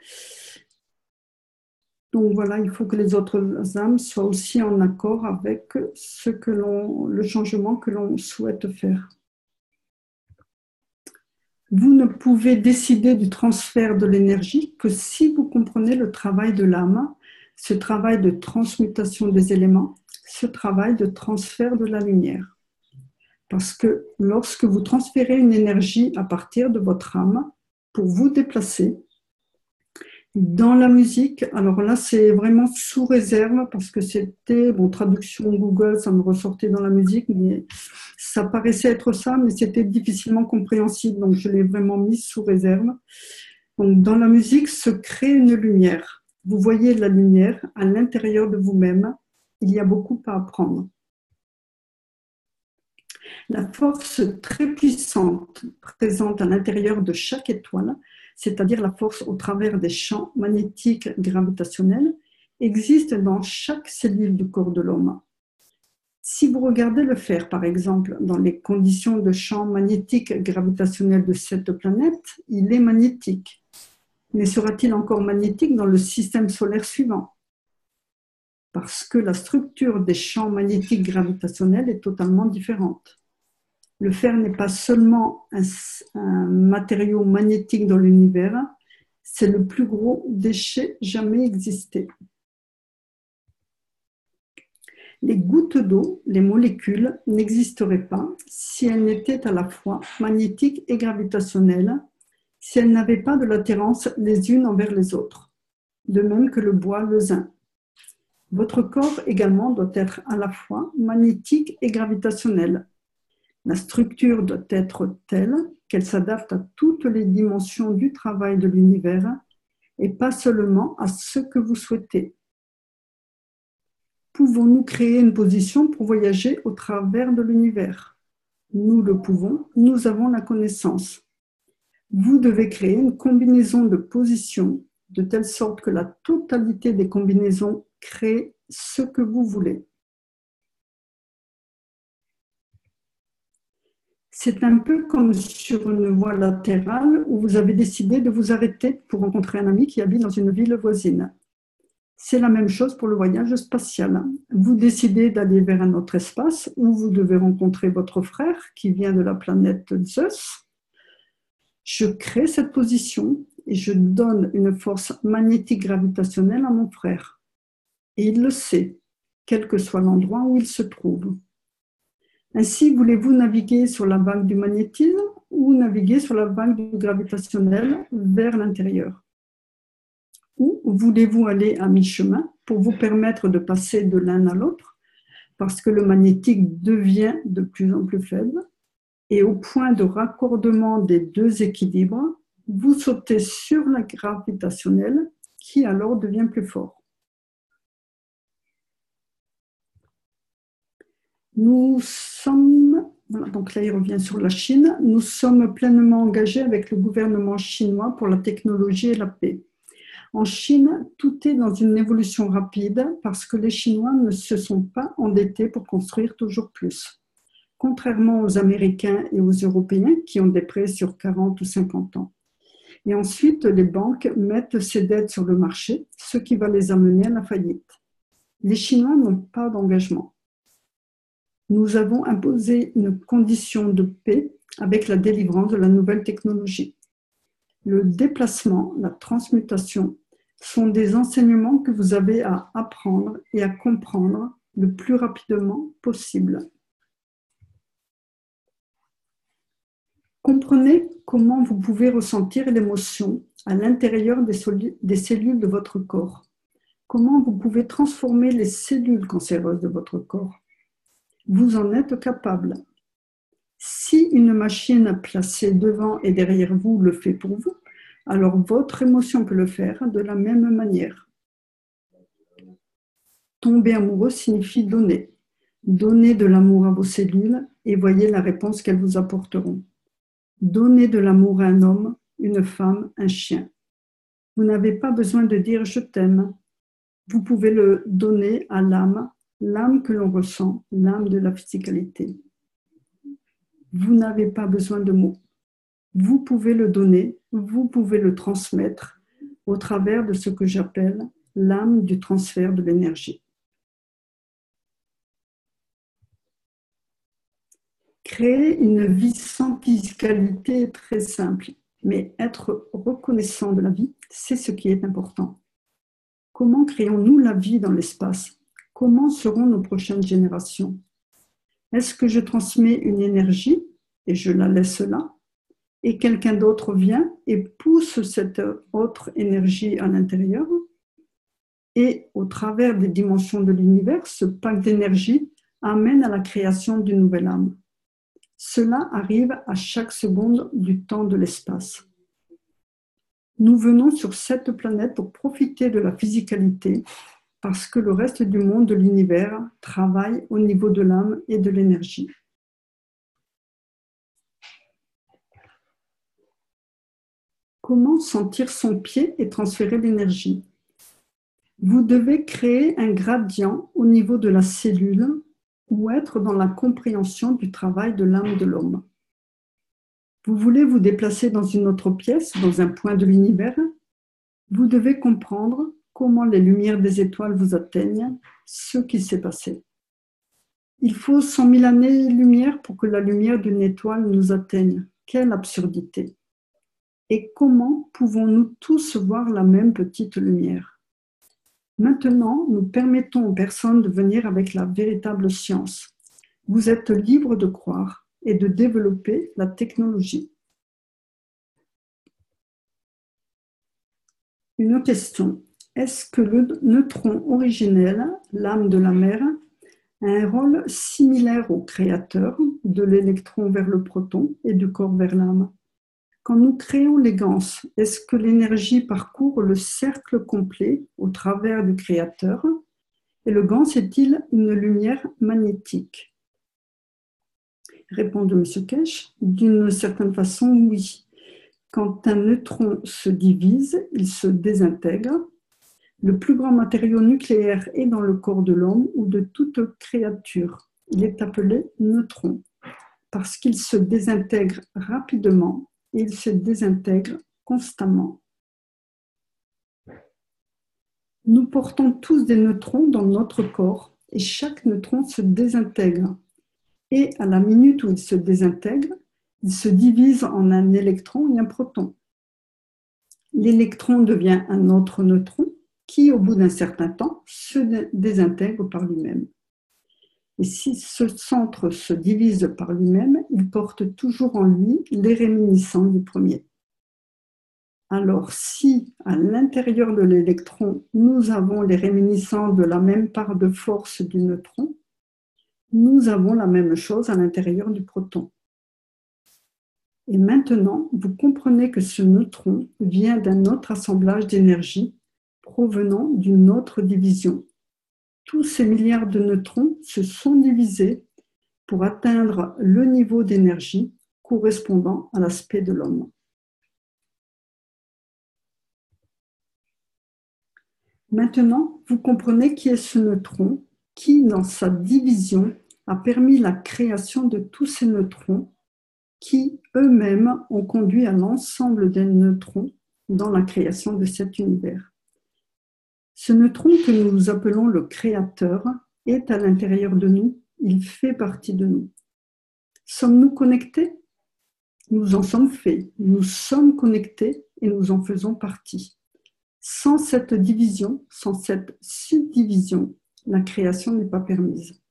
Donc voilà, il faut que les autres âmes soient aussi en accord avec le changement que l'on souhaite faire. Vous ne pouvez décider du transfert de l'énergie que si vous comprenez le travail de l'âme, ce travail de transmutation des éléments, ce travail de transfert de la lumière. Parce que lorsque vous transférez une énergie à partir de votre âme pour vous déplacer, dans la musique, alors là c'est vraiment sous réserve parce que c'était, traduction Google, ça me ressortait dans la musique, mais ça paraissait être ça, mais c'était difficilement compréhensible, donc je l'ai vraiment mis sous réserve. Donc dans la musique se crée une lumière. Vous voyez la lumière à l'intérieur de vous-même. Il y a beaucoup à apprendre. La force très puissante présente à l'intérieur de chaque étoile, c'est-à-dire la force au travers des champs magnétiques gravitationnels, existe dans chaque cellule du corps de l'homme. Si vous regardez le fer, par exemple, dans les conditions de champ magnétique gravitationnel de cette planète, il est magnétique. Mais sera-t-il encore magnétique dans le système solaire suivant? Parce que la structure des champs magnétiques gravitationnels est totalement différente. Le fer n'est pas seulement un matériau magnétique dans l'univers, c'est le plus gros déchet jamais existé. Les gouttes d'eau, les molécules, n'existeraient pas si elles n'étaient à la fois magnétiques et gravitationnelles, si elles n'avaient pas de l'attirance les unes envers les autres, de même que le bois, le zinc. Votre corps également doit être à la fois magnétique et gravitationnel. La structure doit être telle qu'elle s'adapte à toutes les dimensions du travail de l'univers et pas seulement à ce que vous souhaitez. Pouvons-nous créer une position pour voyager au travers de l'univers? Nous le pouvons, nous avons la connaissance. Vous devez créer une combinaison de positions de telle sorte que la totalité des combinaisons crée ce que vous voulez. C'est un peu comme sur une voie latérale où vous avez décidé de vous arrêter pour rencontrer un ami qui habite dans une ville voisine. C'est la même chose pour le voyage spatial. Vous décidez d'aller vers un autre espace où vous devez rencontrer votre frère qui vient de la planète Zeus. Je crée cette position et je donne une force magnétique gravitationnelle à mon frère. Et il le sait, quel que soit l'endroit où il se trouve. Ainsi, voulez-vous naviguer sur la vague du magnétisme ou naviguer sur la vague du gravitationnel vers l'intérieur? Ou voulez-vous aller à mi-chemin pour vous permettre de passer de l'un à l'autre parce que le magnétique devient de plus en plus faible et au point de raccordement des deux équilibres, vous sautez sur le gravitationnel qui alors devient plus fort. Nous sommes, voilà, donc là il revient sur la Chine, nous sommes pleinement engagés avec le gouvernement chinois pour la technologie et la paix. En Chine, tout est dans une évolution rapide parce que les Chinois ne se sont pas endettés pour construire toujours plus. Contrairement aux Américains et aux Européens qui ont des prêts sur 40 ou 50 ans. Et ensuite, les banques mettent ces dettes sur le marché, ce qui va les amener à la faillite. Les Chinois n'ont pas d'engagement. Nous avons imposé une condition de paix avec la délivrance de la nouvelle technologie. Le déplacement, la transmutation sont des enseignements que vous avez à apprendre et à comprendre le plus rapidement possible. Comprenez comment vous pouvez ressentir l'émotion à l'intérieur des cellules de votre corps. Comment vous pouvez transformer les cellules cancéreuses de votre corps. Vous en êtes capable. Si une machine placée devant et derrière vous le fait pour vous, alors votre émotion peut le faire de la même manière. Tomber amoureux signifie donner. Donnez de l'amour à vos cellules et voyez la réponse qu'elles vous apporteront. Donnez de l'amour à un homme, une femme, un chien. Vous n'avez pas besoin de dire « je t'aime ». Vous pouvez le donner à l'âme, l'âme que l'on ressent, l'âme de la physicalité. Vous n'avez pas besoin de mots. Vous pouvez le donner, vous pouvez le transmettre au travers de ce que j'appelle l'âme du transfert de l'énergie. Créer une vie sans physicalité est très simple, mais être reconnaissant de la vie, c'est ce qui est important. Comment créons-nous la vie dans l'espace? Comment seront nos prochaines générations? Est-ce que je transmets une énergie et je la laisse là? Et quelqu'un d'autre vient et pousse cette autre énergie à l'intérieur? Et au travers des dimensions de l'univers, ce pack d'énergie amène à la création d'une nouvelle âme. Cela arrive à chaque seconde du temps de l'espace. Nous venons sur cette planète pour profiter de la physicalité parce que le reste du monde, de l'univers, travaille au niveau de l'âme et de l'énergie. Comment sentir son pied et transférer l'énergie? Vous devez créer un gradient au niveau de la cellule ou être dans la compréhension du travail de l'âme de l'homme. Vous voulez vous déplacer dans une autre pièce, dans un point de l'univers? Vous devez comprendre comment les lumières des étoiles vous atteignent, ce qui s'est passé. Il faut 100 000 années-lumière pour que la lumière d'une étoile nous atteigne. Quelle absurdité! Et comment pouvons-nous tous voir la même petite lumière? Maintenant, nous permettons aux personnes de venir avec la véritable science. Vous êtes libre de croire et de développer la technologie. Une question. Est-ce que le neutron originel, l'âme de la mer, a un rôle similaire au créateur, de l'électron vers le proton et du corps vers l'âme? Quand nous créons les ganses, est-ce que l'énergie parcourt le cercle complet au travers du créateur? Et le gans est-il une lumière magnétique? Répond M. Kesh. D'une certaine façon, oui. Quand un neutron se divise, il se désintègre. Le plus grand matériau nucléaire est dans le corps de l'homme ou de toute créature. Il est appelé neutron parce qu'il se désintègre rapidement et il se désintègre constamment. Nous portons tous des neutrons dans notre corps et chaque neutron se désintègre. Et à la minute où il se désintègre, il se divise en un électron et un proton. L'électron devient un autre neutron qui, au bout d'un certain temps, se désintègre par lui-même. Et si ce centre se divise par lui-même, il porte toujours en lui les réminiscents du premier. Alors, si à l'intérieur de l'électron, nous avons les réminiscents de la même part de force du neutron, nous avons la même chose à l'intérieur du proton. Et maintenant, vous comprenez que ce neutron vient d'un autre assemblage d'énergie provenant d'une autre division. Tous ces milliards de neutrons se sont divisés pour atteindre le niveau d'énergie correspondant à l'aspect de l'homme. Maintenant, vous comprenez qui est ce neutron, qui, dans sa division, a permis la création de tous ces neutrons qui, eux-mêmes, ont conduit à l'ensemble des neutrons dans la création de cet univers. Ce neutron que nous appelons le créateur est à l'intérieur de nous, il fait partie de nous. Sommes-nous connectés? Nous en sommes faits, nous sommes connectés et nous en faisons partie. Sans cette division, sans cette subdivision, la création n'est pas permise.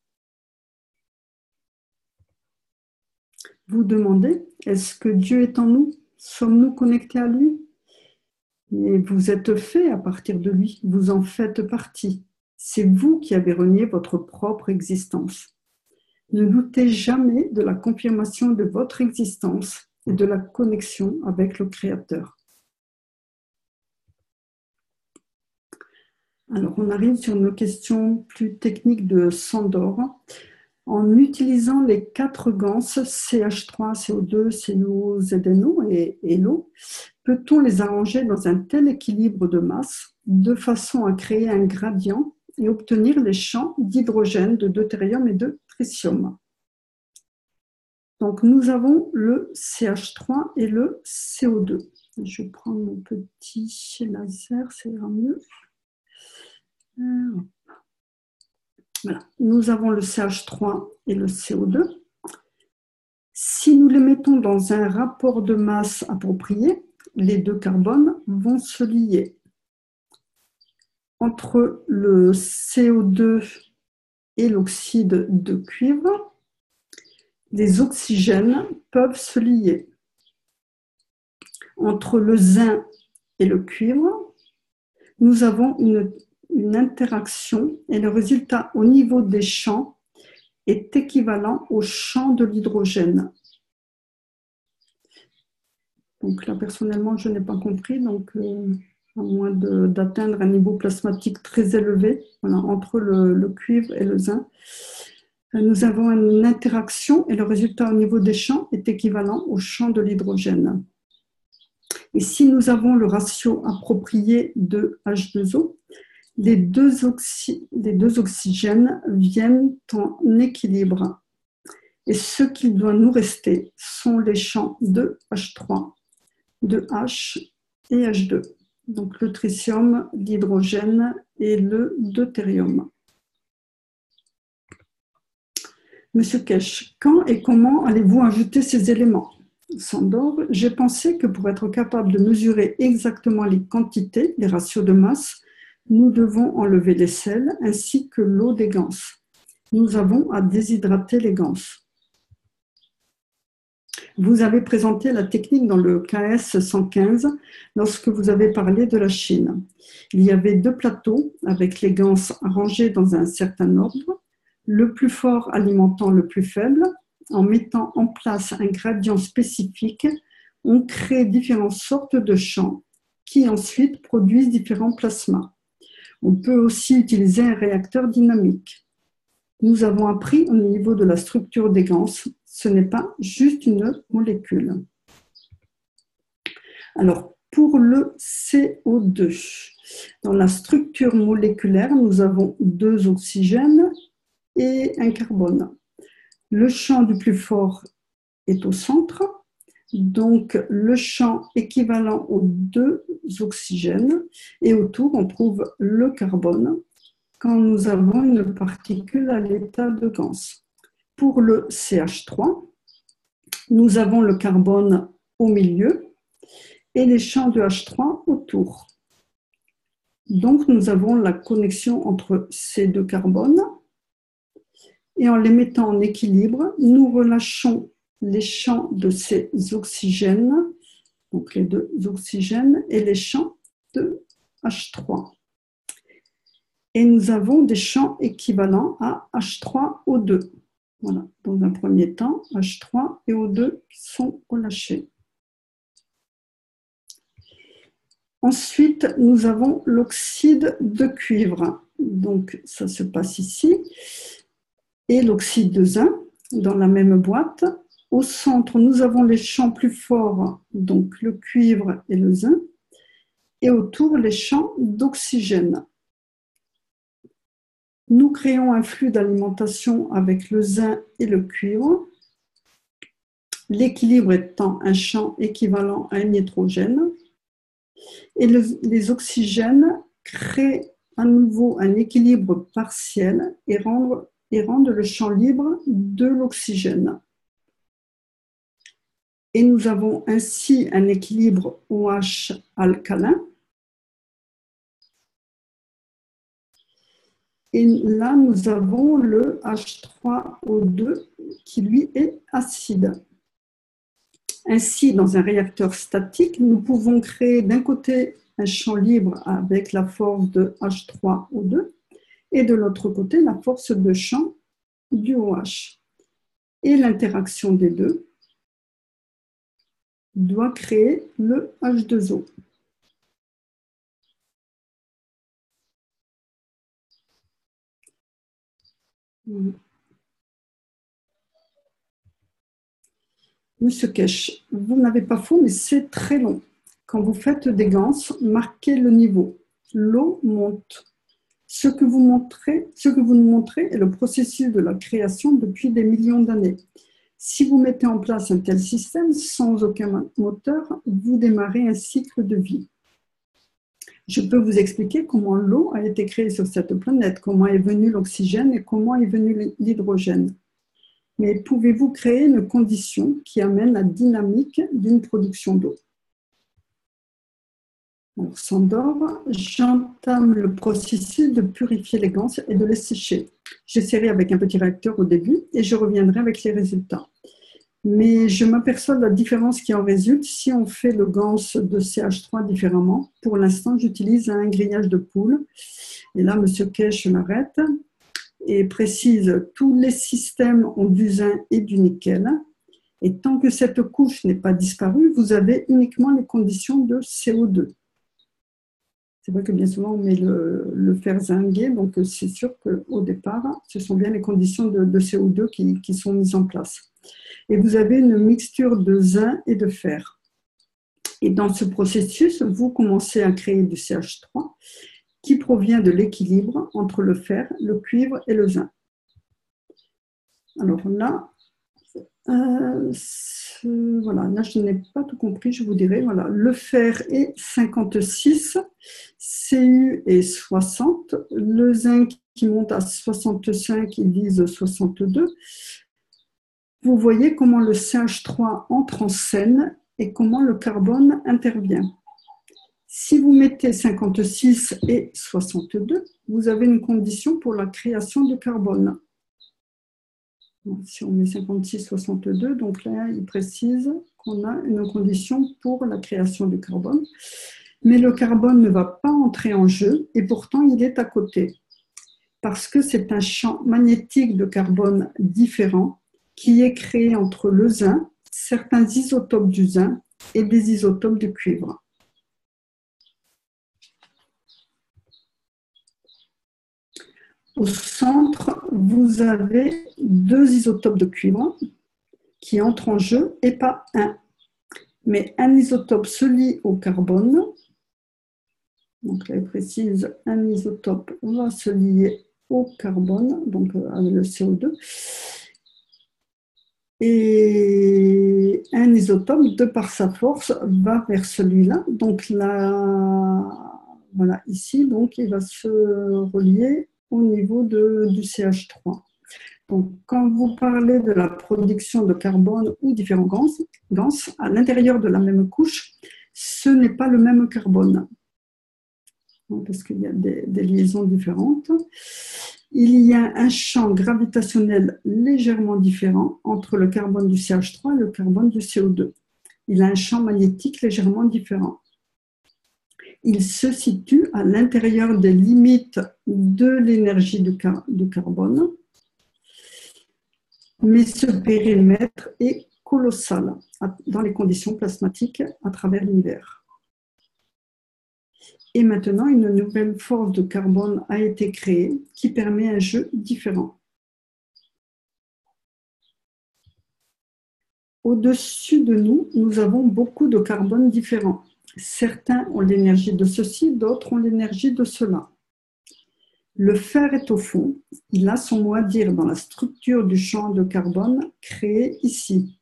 Vous demandez, est-ce que Dieu est en nous? Sommes-nous connectés à lui? Mais vous êtes fait à partir de lui, vous en faites partie. C'est vous qui avez renié votre propre existence. Ne doutez jamais de la confirmation de votre existence et de la connexion avec le Créateur. Alors, on arrive sur nos questions plus techniques de Sandor. En utilisant les 4 ganses CH3, CO2, CO, ZNO et l'eau, peut-on les arranger dans un tel équilibre de masse de façon à créer un gradient et obtenir les champs d'hydrogène, de deutérium et de tritium? Donc, nous avons le CH3 et le CO2. Je prends mon petit laser, ça ira mieux. Voilà. Nous avons le CH3 et le CO2. Si nous les mettons dans un rapport de masse approprié, les 2 carbones vont se lier. Entre le CO2 et l'oxyde de cuivre, les oxygènes peuvent se lier. Entre le zinc et le cuivre, nous avons une interaction et le résultat au niveau des champs est équivalent au champ de l'hydrogène. Donc là, personnellement, je n'ai pas compris. Donc, à moins d'atteindre un niveau plasmatique très élevé, voilà, entre le cuivre et le zinc, nous avons une interaction et le résultat au niveau des champs est équivalent au champ de l'hydrogène. Et si nous avons le ratio approprié de H2O, les deux oxygènes viennent en équilibre. Et ce qui doit nous rester sont les champs de H3, de H et H2. Donc le tritium, l'hydrogène et le deutérium. Monsieur Kesh, quand et comment allez-vous ajouter ces éléments? Sandor, j'ai pensé que pour être capable de mesurer exactement les quantités, les ratios de masse, nous devons enlever les sels ainsi que l'eau des ganses. Nous avons à déshydrater les ganses. Vous avez présenté la technique dans le KS 115 lorsque vous avez parlé de la Chine. Il y avait 2 plateaux avec les ganses rangées dans un certain ordre, le plus fort alimentant le plus faible. En mettant en place un gradient spécifique, on crée différentes sortes de champs qui ensuite produisent différents plasmas. On peut aussi utiliser un réacteur dynamique. Nous avons appris au niveau de la structure des ganses, ce n'est pas juste une molécule. Alors, pour le CO2, dans la structure moléculaire, nous avons 2 oxygènes et un carbone. Le champ du plus fort est au centre, donc le champ équivalent aux 2 oxygènes, et autour on trouve le carbone quand nous avons une particule à l'état de ganse. Pour le CH3, nous avons le carbone au milieu et les champs de H3 autour. Donc nous avons la connexion entre ces 2 carbones. Et en les mettant en équilibre, nous relâchons les champs de ces oxygènes, donc les 2 oxygènes, et les champs de H3. Et nous avons des champs équivalents à H3O2. Voilà, dans un premier temps, H3 et O2 sont relâchés. Ensuite, nous avons l'oxyde de cuivre. Donc, ça se passe ici. Et l'oxyde de zinc dans la même boîte. Au centre, nous avons les champs plus forts, donc le cuivre et le zinc, et autour, les champs d'oxygène. Nous créons un flux d'alimentation avec le zinc et le cuivre, l'équilibre étant un champ équivalent à un hydrogène, et les oxygènes créent à nouveau un équilibre partiel et rendent le champ libre de l'oxygène. Et nous avons ainsi un équilibre OH alcalin. Et là, nous avons le H3O2 qui, lui, est acide. Ainsi, dans un réacteur statique, nous pouvons créer d'un côté un champ libre avec la force de H3O2 et de l'autre côté, la force de champ du OH. Et l'interaction des deux doit créer le H2O. Monsieur Kesh, vous n'avez pas faux, mais c'est très long. Quand vous faites des ganses, marquez le niveau. L'eau monte. Ce que vous nous montrez est le processus de la création depuis des millions d'années. Si vous mettez en place un tel système sans aucun moteur, vous démarrez un cycle de vie. Je peux vous expliquer comment l'eau a été créée sur cette planète, comment est venu l'oxygène et comment est venu l'hydrogène. Mais pouvez-vous créer une condition qui amène la dynamique d'une production d'eau? Alors, Sandor, j'entame le processus de purifier les ganses et de les sécher. J'essaierai avec un petit réacteur au début et je reviendrai avec les résultats. Mais je m'aperçois de la différence qui en résulte si on fait le ganse de CH3 différemment. Pour l'instant, j'utilise un grillage de poule. Et là, M. Kesh m'arrête et précise tous les systèmes ont du zinc et du nickel. Et tant que cette couche n'est pas disparue, vous avez uniquement les conditions de CO2. C'est vrai que bien souvent, on met le fer zingué, donc c'est sûr qu'au départ, ce sont bien les conditions de CO2 qui sont mises en place. Et vous avez une mixture de zinc et de fer. Et dans ce processus, vous commencez à créer du CH3 qui provient de l'équilibre entre le fer, le cuivre et le zinc. Alors là, voilà, là je n'ai pas tout compris, je vous dirai, voilà, le fer est 56, Cu est 60, le zinc qui monte à 65, il vise 62. Vous voyez comment le CH3 entre en scène et comment le carbone intervient. Si vous mettez 56 et 62, vous avez une condition pour la création de carbone. Si on met 56, 62, donc là, il précise qu'on a une condition pour la création du carbone. Mais le carbone ne va pas entrer en jeu et pourtant il est à côté. Parce que c'est un champ magnétique de carbone différent qui est créé entre le zinc, certains isotopes du zinc et des isotopes du cuivre. Au centre, vous avez 2 isotopes de cuivre qui entrent en jeu et pas un. Mais un isotope se lie au carbone. Donc là, il précise, un isotope va se lier au carbone, donc avec le CO2. Et un isotope, de par sa force, va vers celui-là. Donc là, voilà, ici, donc il va se relier au niveau du CH3. Donc, quand vous parlez de la production de carbone ou différents gaz, à l'intérieur de la même couche, ce n'est pas le même carbone, parce qu'il y a des liaisons différentes. Il y a un champ gravitationnel légèrement différent entre le carbone du CH3 et le carbone du CO2. Il a un champ magnétique légèrement différent. Il se situe à l'intérieur des limites de l'énergie du carbone, mais ce périmètre est colossal dans les conditions plasmatiques à travers l'univers. Et maintenant, une nouvelle force de carbone a été créée qui permet un jeu différent. Au-dessus de nous, nous avons beaucoup de carbone différents. Certains ont l'énergie de ceci, d'autres ont l'énergie de cela. Le fer est au fond, il a son mot à dire dans la structure du champ de carbone créé ici.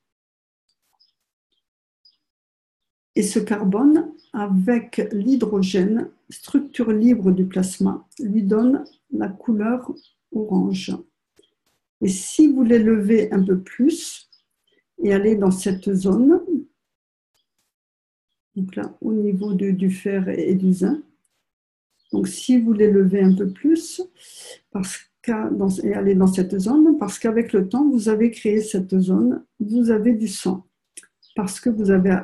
Et ce carbone, avec l'hydrogène, structure libre du plasma, lui donne la couleur orange. Et si vous l'élevez un peu plus et allez dans cette zone, donc là au niveau du fer et du zinc, donc si vous l'élevez un peu plus et allez dans cette zone, parce qu'avec le temps, vous avez créé cette zone, vous avez du sang, parce que vous avez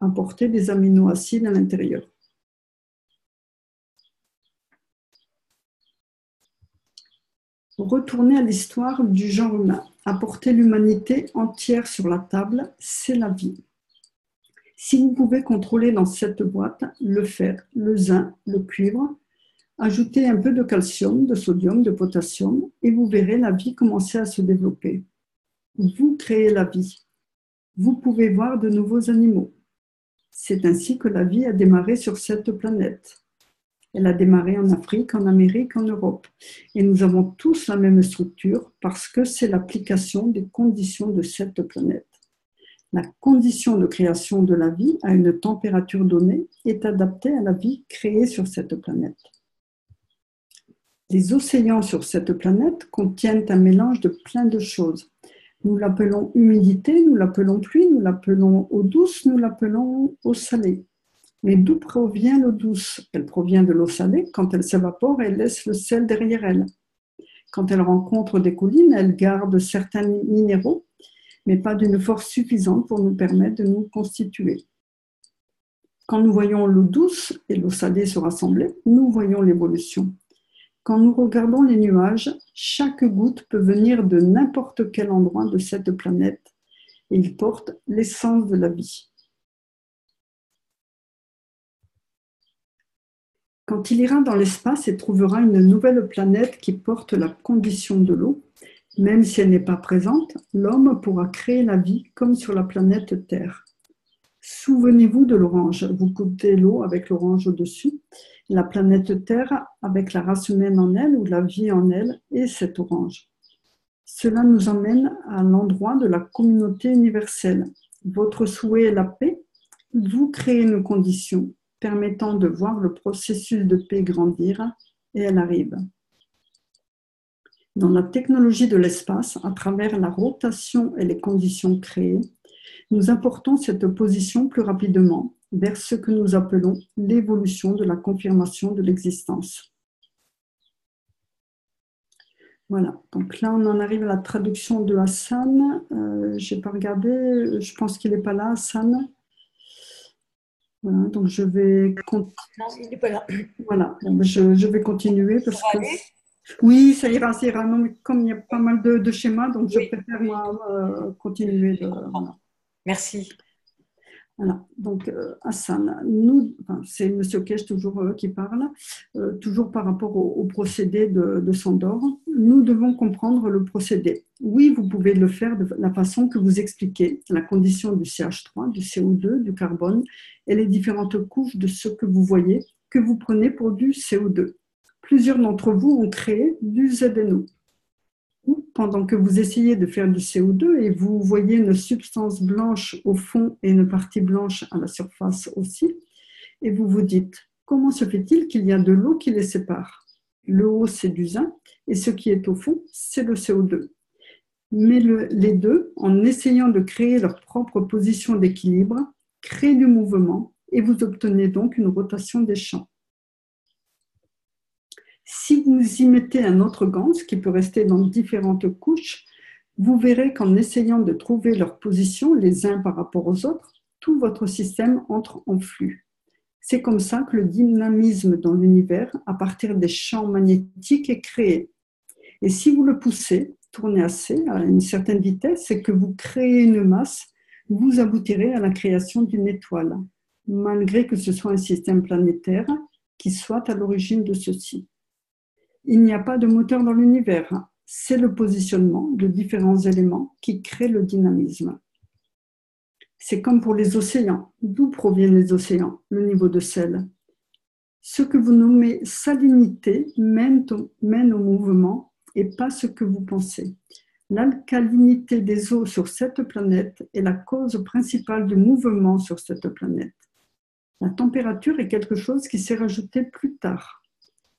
apporté des aminoacides à l'intérieur. Retourner à l'histoire du genre humain. Apporter l'humanité entière sur la table, c'est la vie. Si vous pouvez contrôler dans cette boîte le fer, le zinc, le cuivre, ajoutez un peu de calcium, de sodium, de potassium et vous verrez la vie commencer à se développer. Vous créez la vie. Vous pouvez voir de nouveaux animaux. C'est ainsi que la vie a démarré sur cette planète. Elle a démarré en Afrique, en Amérique, en Europe. Et nous avons tous la même structure parce que c'est l'application des conditions de cette planète. La condition de création de la vie à une température donnée est adaptée à la vie créée sur cette planète. Les océans sur cette planète contiennent un mélange de plein de choses. Nous l'appelons humidité, nous l'appelons pluie, nous l'appelons eau douce, nous l'appelons eau salée. Mais d'où provient l'eau douce? Elle provient de l'eau salée. Quand elle s'évapore, elle laisse le sel derrière elle. Quand elle rencontre des collines, elle garde certains minéraux, mais pas d'une force suffisante pour nous permettre de nous constituer. Quand nous voyons l'eau douce et l'eau salée se rassembler, nous voyons l'évolution. Quand nous regardons les nuages, chaque goutte peut venir de n'importe quel endroit de cette planète et il porte l'essence de la vie. Quand il ira dans l'espace et trouvera une nouvelle planète qui porte la condition de l'eau, même si elle n'est pas présente, l'homme pourra créer la vie comme sur la planète Terre. Souvenez-vous de l'orange. Vous goûtez l'eau avec l'orange au-dessus, la planète Terre avec la race humaine en elle ou la vie en elle et cette orange. Cela nous emmène à l'endroit de la communauté universelle. Votre souhait est la paix. Vous créez une condition permettant de voir le processus de paix grandir et elle arrive. Dans la technologie de l'espace, à travers la rotation et les conditions créées, nous apportons cette position plus rapidement vers ce que nous appelons l'évolution de la confirmation de l'existence. Voilà, donc là on en arrive à la traduction de Hassan. Je n'ai pas regardé, je pense qu'il n'est pas là, Hassan. Voilà, donc je vais... Non, il n'est pas là. Voilà, bon, je vais continuer parce que... Oui, ça ira. Non, mais comme il y a pas mal de schémas, donc je préfère moi continuer. Voilà. Merci. Voilà, donc Hassan, c'est M. Kesh toujours qui parle, toujours par rapport au procédé de Sandor. Nous devons comprendre le procédé. Oui, vous pouvez le faire de la façon que vous expliquez, la condition du CH3, du CO2, du carbone et les différentes couches de ce que vous voyez, que vous prenez pour du CO2. Plusieurs d'entre vous ont créé du ZNO. Pendant que vous essayez de faire du CO2 et vous voyez une substance blanche au fond et une partie blanche à la surface aussi, et vous vous dites, comment se fait-il qu'il y a de l'eau qui les sépare? Le haut, c'est du zinc, et ce qui est au fond, c'est le CO2. Mais les deux, en essayant de créer leur propre position d'équilibre, créent du mouvement, et vous obtenez donc une rotation des champs. Si vous y mettez un autre gant, ce qui peut rester dans différentes couches, vous verrez qu'en essayant de trouver leur position les uns par rapport aux autres, tout votre système entre en flux. C'est comme ça que le dynamisme dans l'univers, à partir des champs magnétiques, est créé. Et si vous le poussez, tournez assez à une certaine vitesse et que vous créez une masse, vous aboutirez à la création d'une étoile, malgré que ce soit un système planétaire qui soit à l'origine de ceci. Il n'y a pas de moteur dans l'univers, c'est le positionnement de différents éléments qui crée le dynamisme. C'est comme pour les océans. D'où proviennent les océans? Le niveau de sel. Ce que vous nommez salinité mène au mouvement et pas ce que vous pensez. L'alcalinité des eaux sur cette planète est la cause principale du mouvement sur cette planète. La température est quelque chose qui s'est rajouté plus tard.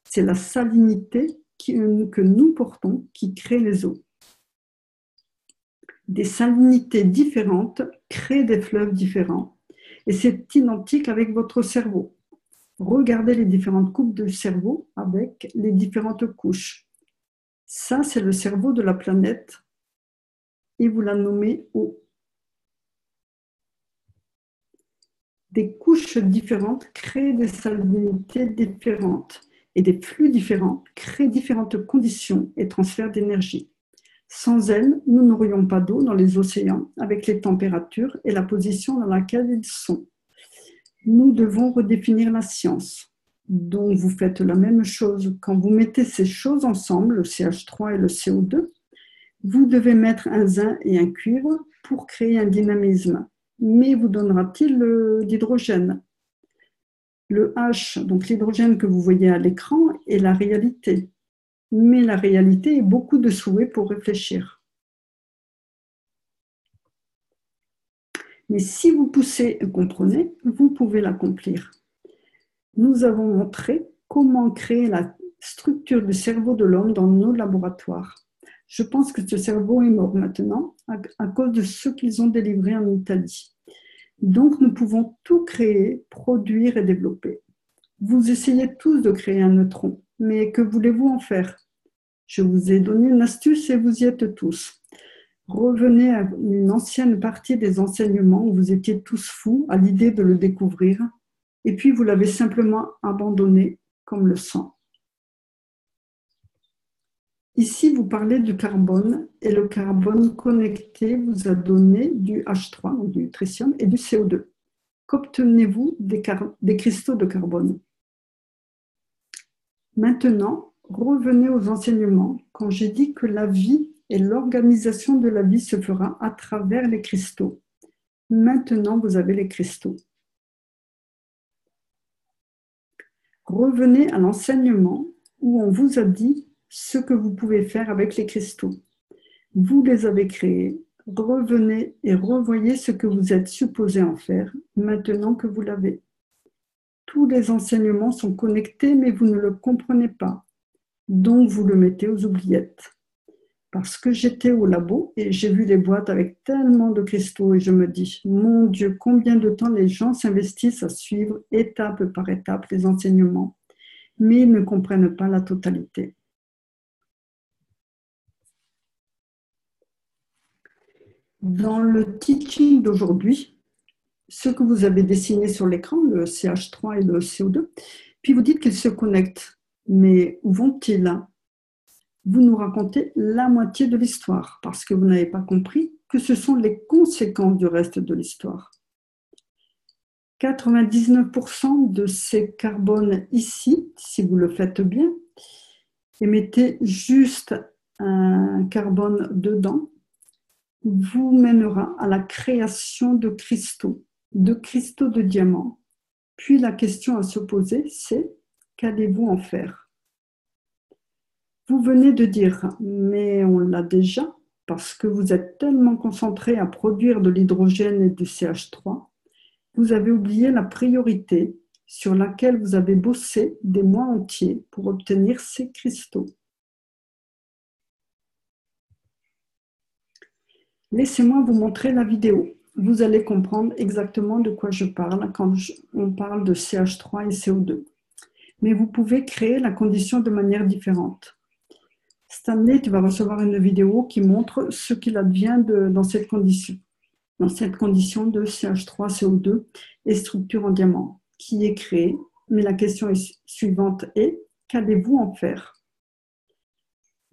C'est la salinité que nous portons qui crée les eaux. Des salinités différentes créent des fleuves différents et c'est identique avec votre cerveau. Regardez les différentes coupes du cerveau avec les différentes couches. Ça, c'est le cerveau de la planète et vous la nommez eau. Des couches différentes créent des salinités différentes. Et des flux différents créent différentes conditions et transferts d'énergie. Sans elles, nous n'aurions pas d'eau dans les océans avec les températures et la position dans laquelle ils sont. Nous devons redéfinir la science. Donc, vous faites la même chose. Quand vous mettez ces choses ensemble, le CH3 et le CO2, vous devez mettre un zinc et un cuivre pour créer un dynamisme. Mais vous donnera-t-il d'hydrogène? Le H, donc l'hydrogène que vous voyez à l'écran, est la réalité. Mais la réalité est beaucoup de souhaits pour réfléchir. Mais si vous poussez et comprenez, vous pouvez l'accomplir. Nous avons montré comment créer la structure du cerveau de l'homme dans nos laboratoires. Je pense que ce cerveau est mort maintenant à cause de ce qu'ils ont délivré en Italie. Donc, nous pouvons tout créer, produire et développer. Vous essayez tous de créer un neutron, mais que voulez-vous en faire? Je vous ai donné une astuce et vous y êtes tous. Revenez à une ancienne partie des enseignements où vous étiez tous fous à l'idée de le découvrir, et puis vous l'avez simplement abandonné comme le sang. Ici, vous parlez du carbone et le carbone connecté vous a donné du H3, donc du tritium, et du CO2. Qu'obtenez-vous des cristaux de carbone? Maintenant, revenez aux enseignements quand j'ai dit que la vie et l'organisation de la vie se fera à travers les cristaux. Maintenant, vous avez les cristaux. Revenez à l'enseignement où on vous a dit ce que vous pouvez faire avec les cristaux. Vous les avez créés. Revenez et revoyez ce que vous êtes supposé en faire maintenant que vous l'avez. Tous les enseignements sont connectés, mais vous ne le comprenez pas. Donc, vous le mettez aux oubliettes. Parce que j'étais au labo et j'ai vu les boîtes avec tellement de cristaux et je me dis, mon Dieu, combien de temps les gens s'investissent à suivre étape par étape les enseignements, mais ils ne comprennent pas la totalité. Dans le teaching d'aujourd'hui, ce que vous avez dessiné sur l'écran, le CH3 et le CO2, puis vous dites qu'ils se connectent. Mais où vont-ils? Vous nous racontez la moitié de l'histoire parce que vous n'avez pas compris que ce sont les conséquences du reste de l'histoire. 99% de ces carbones ici, si vous le faites bien, émettez juste un carbone dedans, vous mènera à la création de cristaux de diamants. Puis la question à se poser, c'est qu'allez-vous en faire? Vous venez de dire, mais on l'a déjà, parce que vous êtes tellement concentré à produire de l'hydrogène et du CH3, vous avez oublié la priorité sur laquelle vous avez bossé des mois entiers pour obtenir ces cristaux. Laissez-moi vous montrer la vidéo. Vous allez comprendre exactement de quoi je parle quand on parle de CH3 et CO2. Mais vous pouvez créer la condition de manière différente. Stanley, tu vas recevoir une vidéo qui montre ce qu'il advient dans cette condition de CH3, CO2 et structure en diamant, qui est créée. Mais la question suivante est, qu'allez-vous en faire?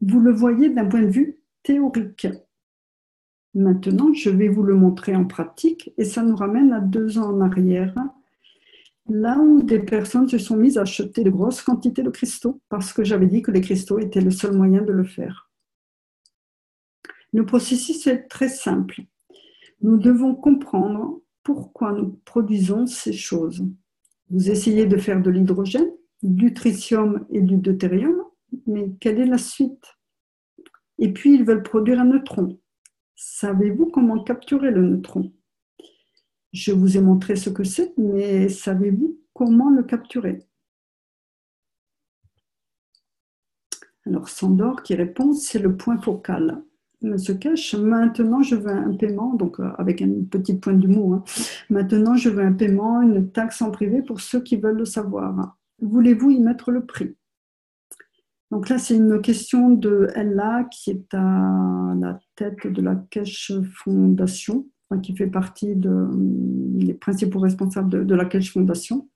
Vous le voyez d'un point de vue théorique. Maintenant, je vais vous le montrer en pratique et ça nous ramène à 2 ans en arrière, là où des personnes se sont mises à acheter de grosses quantités de cristaux parce que j'avais dit que les cristaux étaient le seul moyen de le faire. Le processus est très simple. Nous devons comprendre pourquoi nous produisons ces choses. Vous essayez de faire de l'hydrogène, du tritium et du deutérium, mais quelle est la suite? Et puis, ils veulent produire un neutron. Savez-vous comment capturer le neutron? Je vous ai montré ce que c'est, mais savez-vous comment le capturer? Alors, Sandor qui répond, c'est le point focal. Monsieur Cash, maintenant je veux un paiement, donc avec une petite pointe d'humour, hein. Maintenant je veux un paiement, une taxe en privé pour ceux qui veulent le savoir. Voulez-vous y mettre le prix? Donc là, c'est une question de Ella qui est à la tête de la Cash Foundation, qui fait partie des principaux responsables de la Cash Foundation.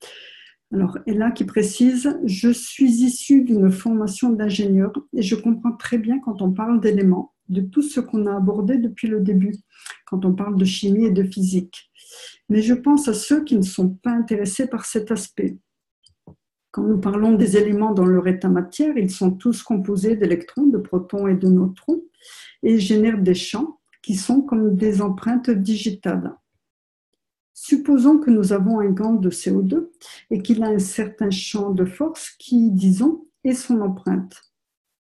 Alors, Ella qui précise, je suis issue d'une formation d'ingénieur et je comprends très bien quand on parle d'éléments, de tout ce qu'on a abordé depuis le début, quand on parle de chimie et de physique. Mais je pense à ceux qui ne sont pas intéressés par cet aspect. Quand nous parlons des éléments dans leur état matière, ils sont tous composés d'électrons, de protons et de neutrons et génèrent des champs qui sont comme des empreintes digitales. Supposons que nous avons un gant de CO2 et qu'il a un certain champ de force qui, disons, est son empreinte.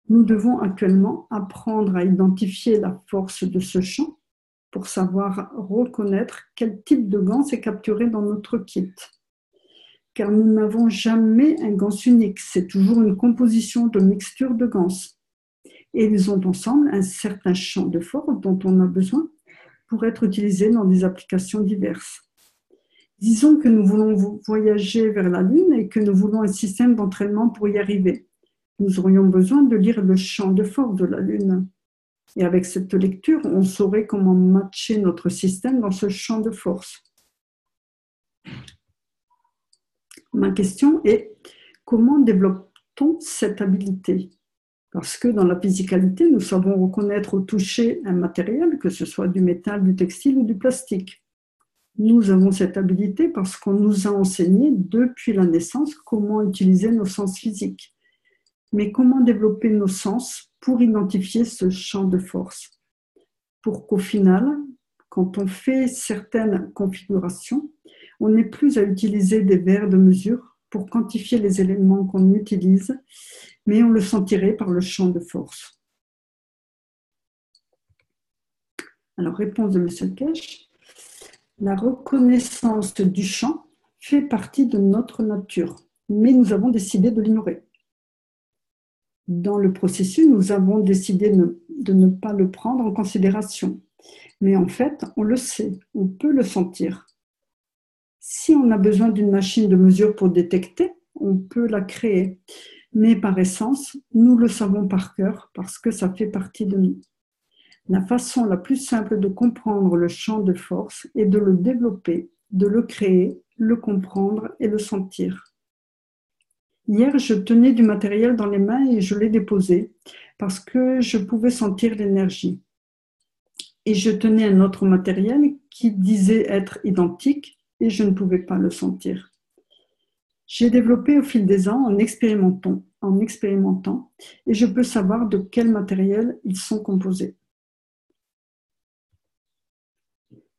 Nous devons actuellement apprendre à identifier la force de ce champ pour savoir reconnaître quel type de gant est capturé dans notre kit. Car nous n'avons jamais un gant unique, c'est toujours une composition de mixtures de gants. Et ils ont ensemble un certain champ de force dont on a besoin pour être utilisés dans des applications diverses. Disons que nous voulons voyager vers la Lune et que nous voulons un système d'entraînement pour y arriver. Nous aurions besoin de lire le champ de force de la Lune. Et avec cette lecture, on saurait comment matcher notre système dans ce champ de force. Ma question est, comment développe-t-on cette habilité? Parce que dans la physicalité, nous savons reconnaître au toucher un matériel, que ce soit du métal, du textile ou du plastique. Nous avons cette habilité parce qu'on nous a enseigné depuis la naissance comment utiliser nos sens physiques. Mais comment développer nos sens pour identifier ce champ de force? Pour qu'au final, quand on fait certaines configurations, on n'ait plus à utiliser des verres de mesure pour quantifier les éléments qu'on utilise, mais on le sentirait par le champ de force. Alors, réponse de M. Kesh. La reconnaissance du champ fait partie de notre nature, mais nous avons décidé de l'ignorer. Dans le processus, nous avons décidé de ne pas le prendre en considération. Mais en fait, on le sait, on peut le sentir. Si on a besoin d'une machine de mesure pour détecter, on peut la créer. Mais par essence, nous le savons par cœur parce que ça fait partie de nous. La façon la plus simple de comprendre le champ de force est de le développer, de le créer, le comprendre et le sentir. Hier, je tenais du matériel dans les mains et je l'ai déposé parce que je pouvais sentir l'énergie. Et je tenais un autre matériel qui disait être identique et je ne pouvais pas le sentir. J'ai développé au fil des ans en expérimentant, et je peux savoir de quel matériel ils sont composés.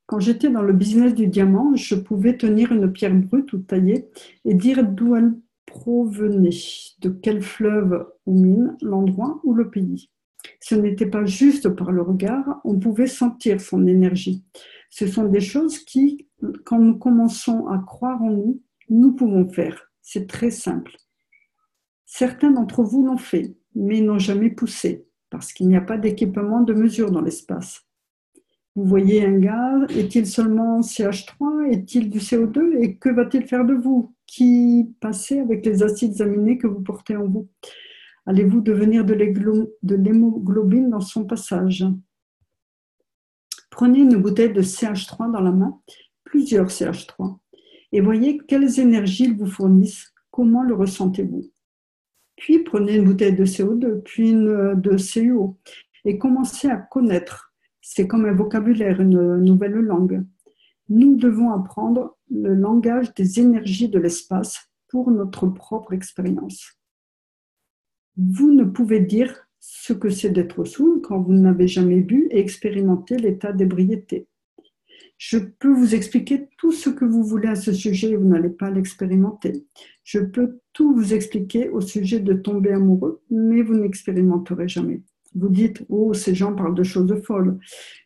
Quand j'étais dans le business du diamant, je pouvais tenir une pierre brute ou taillée et dire d'où elle provenait, de quel fleuve ou mine, l'endroit ou le pays. Ce n'était pas juste par le regard, on pouvait sentir son énergie. Ce sont des choses qui, quand nous commençons à croire en nous, nous pouvons faire. C'est très simple. Certains d'entre vous l'ont fait, mais n'ont jamais poussé, parce qu'il n'y a pas d'équipement de mesure dans l'espace. Vous voyez un gaz, est-il seulement CH3, est-il du CO2 et que va-t-il faire de vous? Qui passez avec les acides aminés que vous portez en vous? Allez-vous devenir de l'hémoglobine dans son passage? Prenez une bouteille de CH3 dans la main, plusieurs CH3, et voyez quelles énergies ils vous fournissent, comment le ressentez-vous? Puis prenez une bouteille de CO2, puis une de CuO, et commencez à connaître. C'est comme un vocabulaire, une nouvelle langue. Nous devons apprendre le langage des énergies de l'espace pour notre propre expérience. Vous ne pouvez dire ce que c'est d'être saoul quand vous n'avez jamais bu et expérimenté l'état d'ébriété. Je peux vous expliquer tout ce que vous voulez à ce sujet et vous n'allez pas l'expérimenter. Je peux tout vous expliquer au sujet de tomber amoureux, mais vous n'expérimenterez jamais. Vous dites « Oh, ces gens parlent de choses folles ».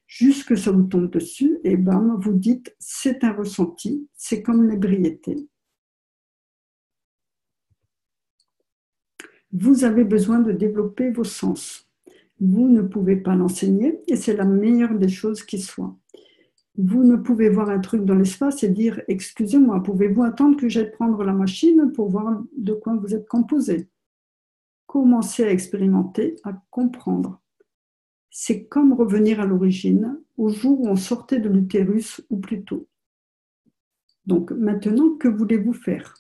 Jusque ça vous tombe dessus et bam, vous dites « C'est un ressenti, c'est comme l'ébriété ». Vous avez besoin de développer vos sens. Vous ne pouvez pas l'enseigner et c'est la meilleure des choses qui soit. Vous ne pouvez voir un truc dans l'espace et dire « Excusez-moi, pouvez-vous attendre que j'aille prendre la machine pour voir de quoi vous êtes composé ?» Commencez à expérimenter, à comprendre. C'est comme revenir à l'origine, au jour où on sortait de l'utérus ou plus tôt. Donc maintenant, que voulez-vous faire?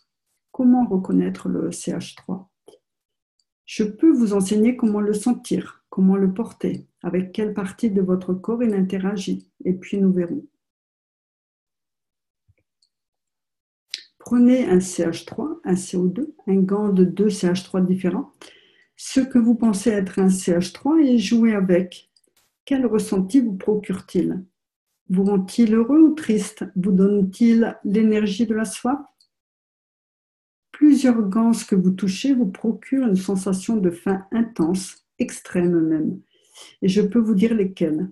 Comment reconnaître le CH3? Je peux vous enseigner comment le sentir, comment le porter, avec quelle partie de votre corps il interagit, et puis nous verrons. Prenez un CH3, un CO2, un gant de 2 CH3 différents, ce que vous pensez être un CH3 et jouez avec. Quel ressenti vous procure-t-il? Vous rend-il heureux ou triste? Vous donne-t-il l'énergie de la soif? Plusieurs gants que vous touchez vous procurent une sensation de faim intense, extrême même. Et je peux vous dire lesquels.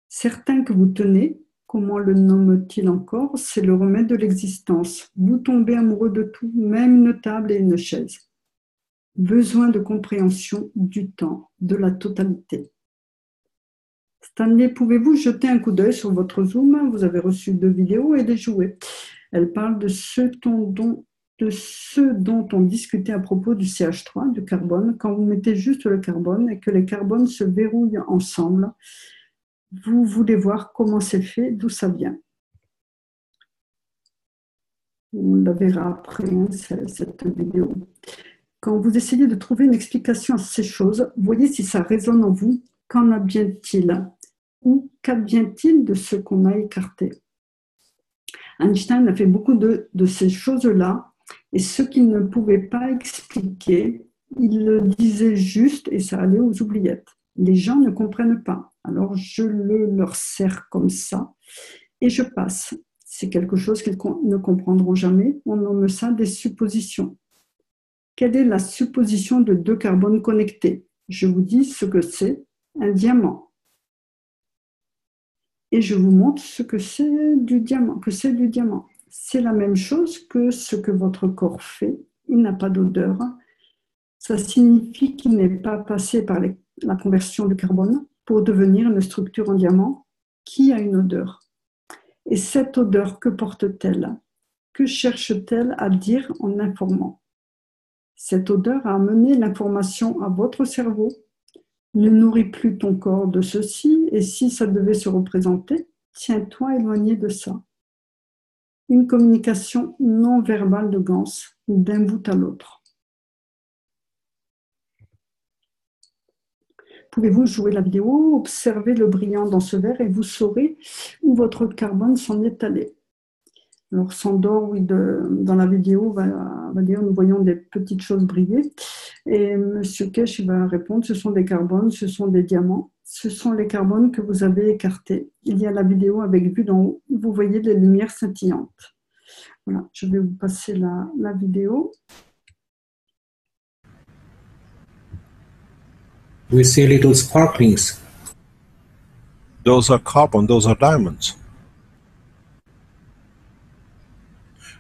Certains que vous tenez, comment le nomme-t-il encore? C'est le remède de l'existence. Vous tombez amoureux de tout, même une table et une chaise. Besoin de compréhension du temps, de la totalité. Stanley, pouvez-vous jeter un coup d'œil sur votre Zoom? Vous avez reçu 2 vidéos et les jouer. Elle parle de ce dont on discutait à propos du CH3, du carbone. Quand vous mettez juste le carbone et que les carbones se verrouillent ensemble, vous voulez voir comment c'est fait, d'où ça vient. On la verra après, cette vidéo. Quand vous essayez de trouver une explication à ces choses, voyez si ça résonne en vous. Qu'en advient-il? Ou qu'advient-il de ce qu'on a écarté? Einstein a fait beaucoup de ces choses-là, et ce qu'il ne pouvait pas expliquer, il le disait juste et ça allait aux oubliettes. Les gens ne comprennent pas, alors je leur sers comme ça et je passe. C'est quelque chose qu'ils ne comprendront jamais. On nomme ça des suppositions. Quelle est la supposition de deux carbones connectés? Je vous dis ce que c'est, un diamant. Et je vous montre ce que c'est du diamant, C'est la même chose que ce que votre corps fait. Il n'a pas d'odeur. Ça signifie qu'il n'est pas passé par la conversion du carbone pour devenir une structure en diamant qui a une odeur. Et cette odeur, que porte-t-elle? Que cherche-t-elle à dire en informant? Cette odeur a amené l'information à votre cerveau. Ne nourris plus ton corps de ceci, et si ça devait se représenter, tiens-toi éloigné de ça. Une communication non verbale de Gans, d'un bout à l'autre. Pouvez-vous jouer la vidéo, observer le brillant dans ce verre et vous saurez où votre carbone s'en est allé. Alors Sandor, oui, dans la vidéo, va dire nous voyons des petites choses briller. Et M. Kesh va répondre ce sont des carbones, ce sont des diamants, ce sont les carbones que vous avez écartés. Il y a la vidéo avec vue d'en haut, vous voyez des lumières scintillantes. Voilà, je vais vous passer la vidéo. We see little sparklings. Those are carbon, those are diamonds.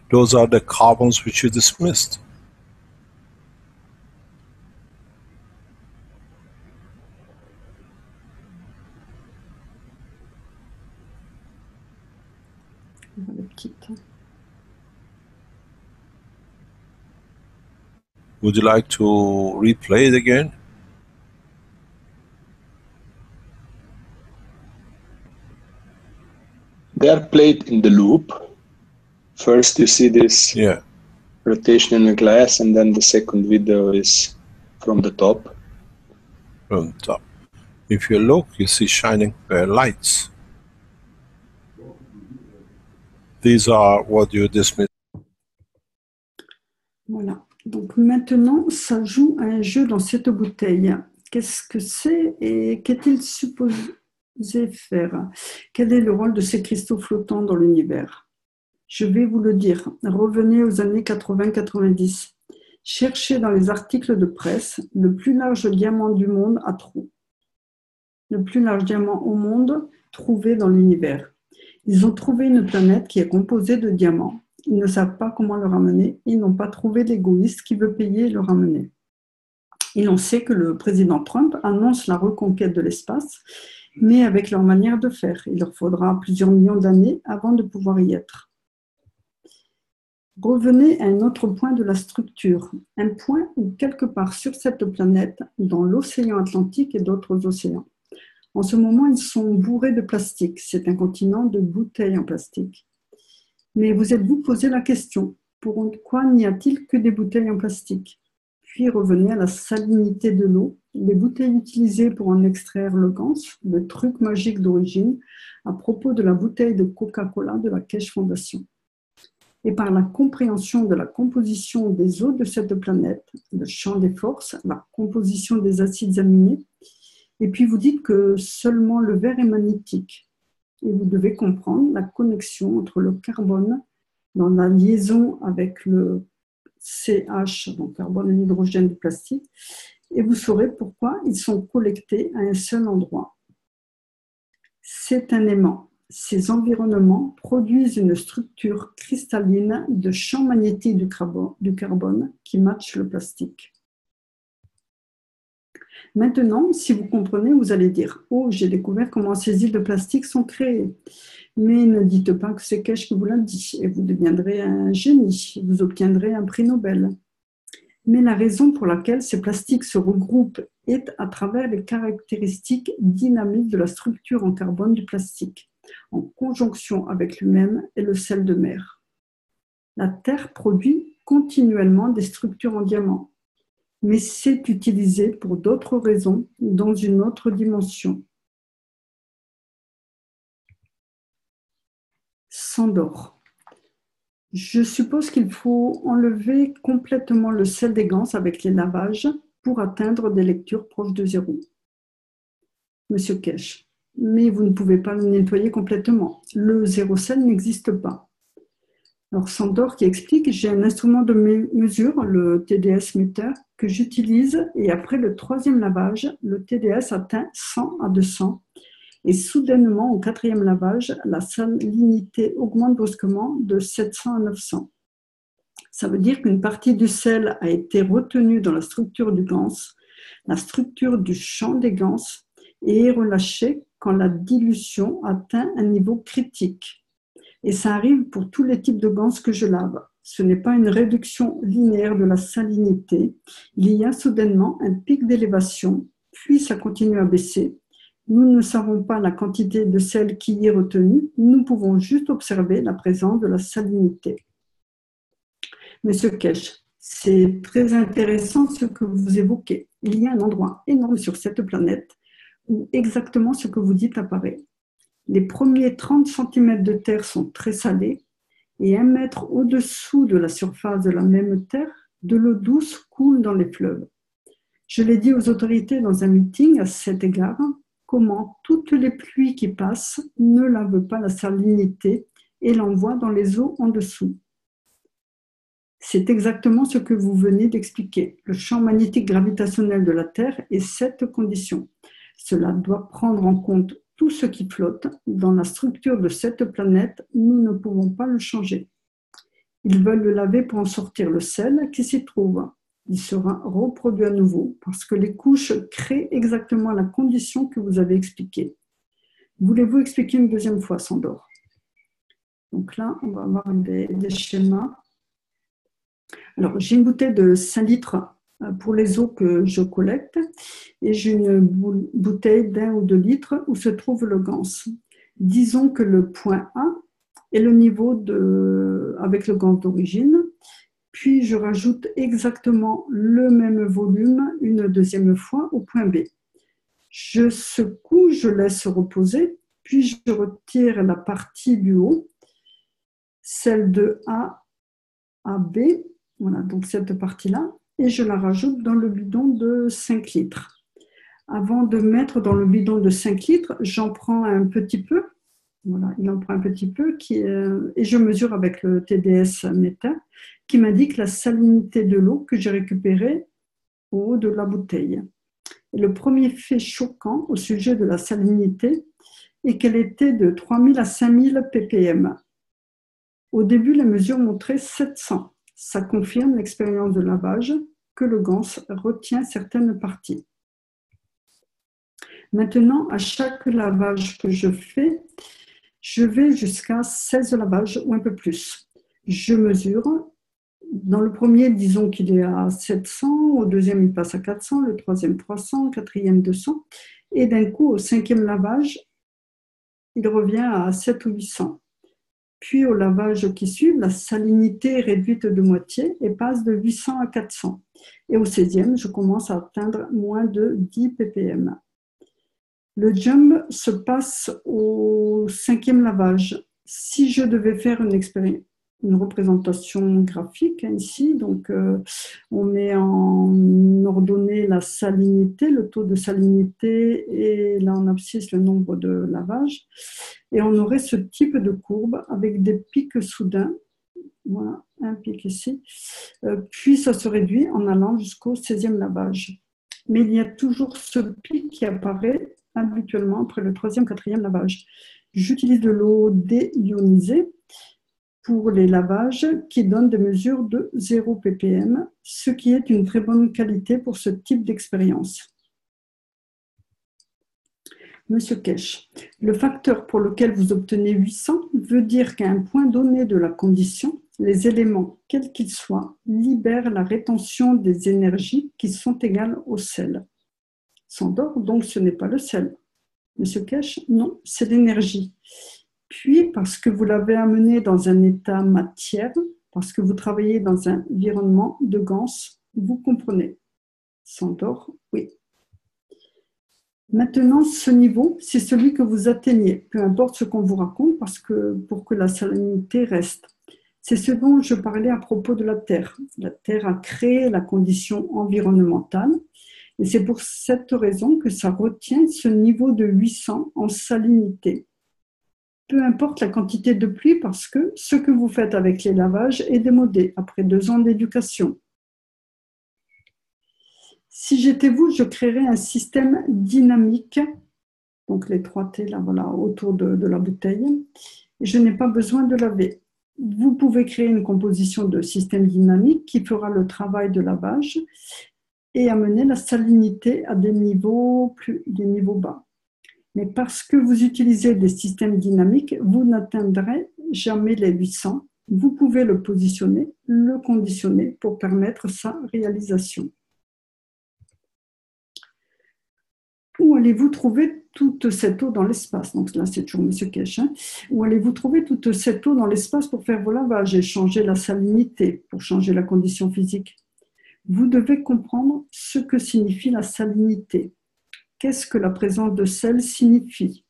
Those are the carbons which you dismissed. Would you like to replay it again? They are played in the loop. First you see this rotation in the glass, and then the second video is from the top. From the top. If you look, you see shining lights. These are what you dismiss. Voilà. Donc maintenant, ça joue à un jeu dans cette bouteille. Qu'est-ce que c'est et qu'est-il supposé faire? Quel est le rôle de ces cristaux flottants dans l'univers? Je vais vous le dire. Revenez aux années 80-90. Cherchez dans les articles de presse le plus large diamant du monde à trous. Le plus large diamant au monde trouvé dans l'univers. Ils ont trouvé une planète qui est composée de diamants. Ils ne savent pas comment le ramener. Ils n'ont pas trouvé l'égoïste qui veut payer et le ramener. Et on sait que le président Trump annonce la reconquête de l'espace, mais avec leur manière de faire. Il leur faudra plusieurs millions d'années avant de pouvoir y être. Revenez à un autre point de la structure, un point où quelque part sur cette planète, dans l'océan Atlantique et d'autres océans. En ce moment, ils sont bourrés de plastique. C'est un continent de bouteilles en plastique. Mais vous êtes-vous posé la question, pourquoi n'y a-t-il que des bouteilles en plastique? Puis revenez à la salinité de l'eau, les bouteilles utilisées pour en extraire le gans, le truc magique d'origine, à propos de la bouteille de Coca-Cola de la Kesh Foundation. Et par la compréhension de la composition des eaux de cette planète, le champ des forces, la composition des acides aminés, et puis vous dites que seulement le verre est magnétique. Et vous devez comprendre la connexion entre le carbone dans la liaison avec le CH, donc carbone et l'hydrogène du plastique, et vous saurez pourquoi ils sont collectés à un seul endroit. C'est un aimant. Ces environnements produisent une structure cristalline de champ magnétique du carbone qui matche le plastique. Maintenant, si vous comprenez, vous allez dire « Oh, j'ai découvert comment ces îles de plastique sont créées. » Mais ne dites pas que c'est Kesh qui vous l'a dit et vous deviendrez un génie, vous obtiendrez un prix Nobel. Mais la raison pour laquelle ces plastiques se regroupent est à travers les caractéristiques dynamiques de la structure en carbone du plastique, en conjonction avec lui-même et le sel de mer. La Terre produit continuellement des structures en diamant. mais c'est utilisé pour d'autres raisons dans une autre dimension. Sandor. Je suppose qu'il faut enlever complètement le sel des ganses avec les lavages pour atteindre des lectures proches de zéro. Monsieur Kesh. Mais vous ne pouvez pas le nettoyer complètement. Le zéro sel n'existe pas. Alors Sandor qui explique, j'ai un instrument de mesure, le TDS meter, que j'utilise et après le troisième lavage, le TDS atteint 100 à 200 et soudainement au quatrième lavage, la salinité augmente brusquement de 700 à 900. Ça veut dire qu'une partie du sel a été retenue dans la structure du ganse, la structure du champ des ganses et est relâchée quand la dilution atteint un niveau critique. Et ça arrive pour tous les types de ganses que je lave. Ce n'est pas une réduction linéaire de la salinité. Il y a soudainement un pic d'élévation, puis ça continue à baisser. Nous ne savons pas la quantité de sel qui y est retenue. Nous pouvons juste observer la présence de la salinité. Monsieur Kesh, c'est très intéressant ce que vous évoquez. Il y a un endroit énorme sur cette planète où exactement ce que vous dites apparaît. Les premiers 30 cm de terre sont très salés et 1 mètre au-dessous de la surface de la même terre, de l'eau douce coule dans les fleuves. Je l'ai dit aux autorités dans un meeting à cet égard, comment toutes les pluies qui passent ne lavent pas la salinité et l'envoient dans les eaux en dessous. C'est exactement ce que vous venez d'expliquer. Le champ magnétique gravitationnel de la Terre est cette condition. Cela doit prendre en compte tout ce qui flotte dans la structure de cette planète, nous ne pouvons pas le changer. Ils veulent le laver pour en sortir le sel qui s'y trouve. Il sera reproduit à nouveau parce que les couches créent exactement la condition que vous avez expliquée. Voulez-vous expliquer une deuxième fois, Sandor? Donc là, on va avoir des schémas. Alors, j'ai une bouteille de 5 litres pour les eaux que je collecte et j'ai une bouteille d'1 ou 2 litres où se trouve le ganse. Disons que le point A est le niveau avec le ganse d'origine, puis je rajoute exactement le même volume une deuxième fois au point B. Je secoue, je laisse reposer, puis je retire la partie du haut, celle de A à B, voilà, donc cette partie-là, et je la rajoute dans le bidon de 5 litres. Avant de mettre dans le bidon de 5 litres, j'en prends un petit peu. Voilà, il en prend un petit peu et je mesure avec le TDS meter qui m'indique la salinité de l'eau que j'ai récupérée au haut de la bouteille. Et le premier fait choquant au sujet de la salinité est qu'elle était de 3000 à 5000 ppm. Au début, la mesure montrait 700. Ça confirme l'expérience de lavage que le ganse retient certaines parties. Maintenant, à chaque lavage que je fais, je vais jusqu'à 16 lavages ou un peu plus. Je mesure. Dans le premier, disons qu'il est à 700, au deuxième, il passe à 400, le troisième 300, le quatrième 200. Et d'un coup, au cinquième lavage, il revient à 7 ou 800. Puis au lavage qui suit, la salinité est réduite de moitié et passe de 800 à 400. Et au 16e, je commence à atteindre moins de 10 ppm. Le jump se passe au 5e lavage. Si je devais faire une représentation graphique ici, donc on met en ordonnée la salinité, le taux de salinité et là en abscisse le nombre de lavages. Et on aurait ce type de courbe avec des pics soudains. Voilà, un pic ici. Puis ça se réduit en allant jusqu'au 16e lavage. Mais il y a toujours ce pic qui apparaît habituellement après le 3e, 4e lavage. J'utilise de l'eau déionisée pour les lavages qui donnent des mesures de 0 ppm, ce qui est une très bonne qualité pour ce type d'expérience. Monsieur Kesh, le facteur pour lequel vous obtenez 800 veut dire qu'à un point donné de la condition, les éléments, quels qu'ils soient, libèrent la rétention des énergies qui sont égales au sel. Sandor, donc ce n'est pas le sel. Monsieur Kesh, non, c'est l'énergie. Puis, parce que vous l'avez amené dans un état matière, parce que vous travaillez dans un environnement de ganse, vous comprenez. S'endort, oui. Maintenant, ce niveau, c'est celui que vous atteignez, peu importe ce qu'on vous raconte, parce que pour que la salinité reste. C'est ce dont je parlais à propos de la Terre. La Terre a créé la condition environnementale, et c'est pour cette raison que ça retient ce niveau de 800 en salinité. Peu importe la quantité de pluie, parce que ce que vous faites avec les lavages est démodé après 2 ans d'éducation. Si j'étais vous, je créerais un système dynamique, donc les 3 T là, voilà, autour de la bouteille. Je n'ai pas besoin de laver. Vous pouvez créer une composition de système dynamique qui fera le travail de lavage et amener la salinité à des niveaux bas. Mais parce que vous utilisez des systèmes dynamiques, vous n'atteindrez jamais les 800. Vous pouvez le positionner, le conditionner pour permettre sa réalisation. Où allez-vous trouver toute cette eau dans l'espace? Donc là, c'est toujours M. Kesh. Où allez-vous trouver toute cette eau dans l'espace pour faire vos lavages et changer la salinité, pour changer la condition physique? Vous devez comprendre ce que signifie la salinité. Qu'est-ce que la présence de sel signifie?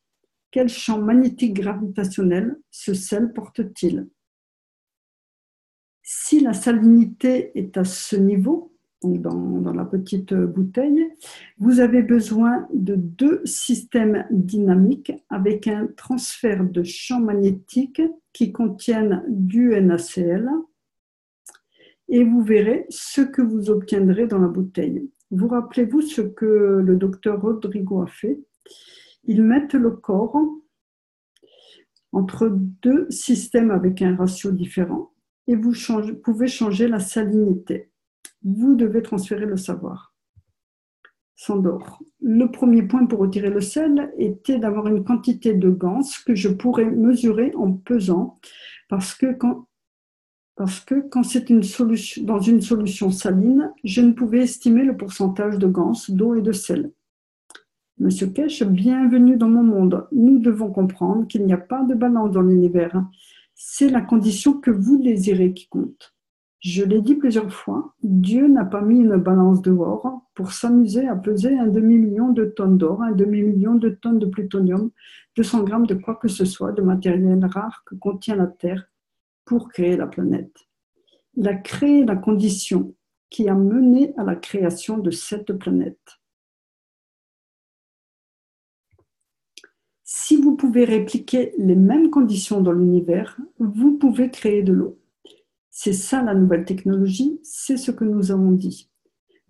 Quel champ magnétique gravitationnel ce sel porte-t-il? Si la salinité est à ce niveau, donc dans la petite bouteille, vous avez besoin de 2 systèmes dynamiques avec un transfert de champs magnétiques qui contiennent du NaCl et vous verrez ce que vous obtiendrez dans la bouteille. Vous rappelez-vous ce que le docteur Rodrigo a fait? Ils mettent le corps entre 2 systèmes avec un ratio différent et vous pouvez changer la salinité. Vous devez transférer le savoir. S'endort. Le premier point pour retirer le sel était d'avoir une quantité de ganse que je pourrais mesurer en pesant, parce que quand c'est dans une solution saline, je ne pouvais estimer le pourcentage de ganse, d'eau et de sel. Monsieur Kesh, bienvenue dans mon monde. Nous devons comprendre qu'il n'y a pas de balance dans l'univers. C'est la condition que vous désirez qui compte. Je l'ai dit plusieurs fois, Dieu n'a pas mis une balance dehors pour s'amuser à peser 1 demi-million de tonnes d'or, 1 demi-million de tonnes de plutonium, 200 grammes de quoi que ce soit, de matériel rare que contient la Terre pour créer la planète. Il a créé la condition qui a mené à la création de cette planète. Si vous pouvez répliquer les mêmes conditions dans l'univers, vous pouvez créer de l'eau. C'est ça la nouvelle technologie, c'est ce que nous avons dit.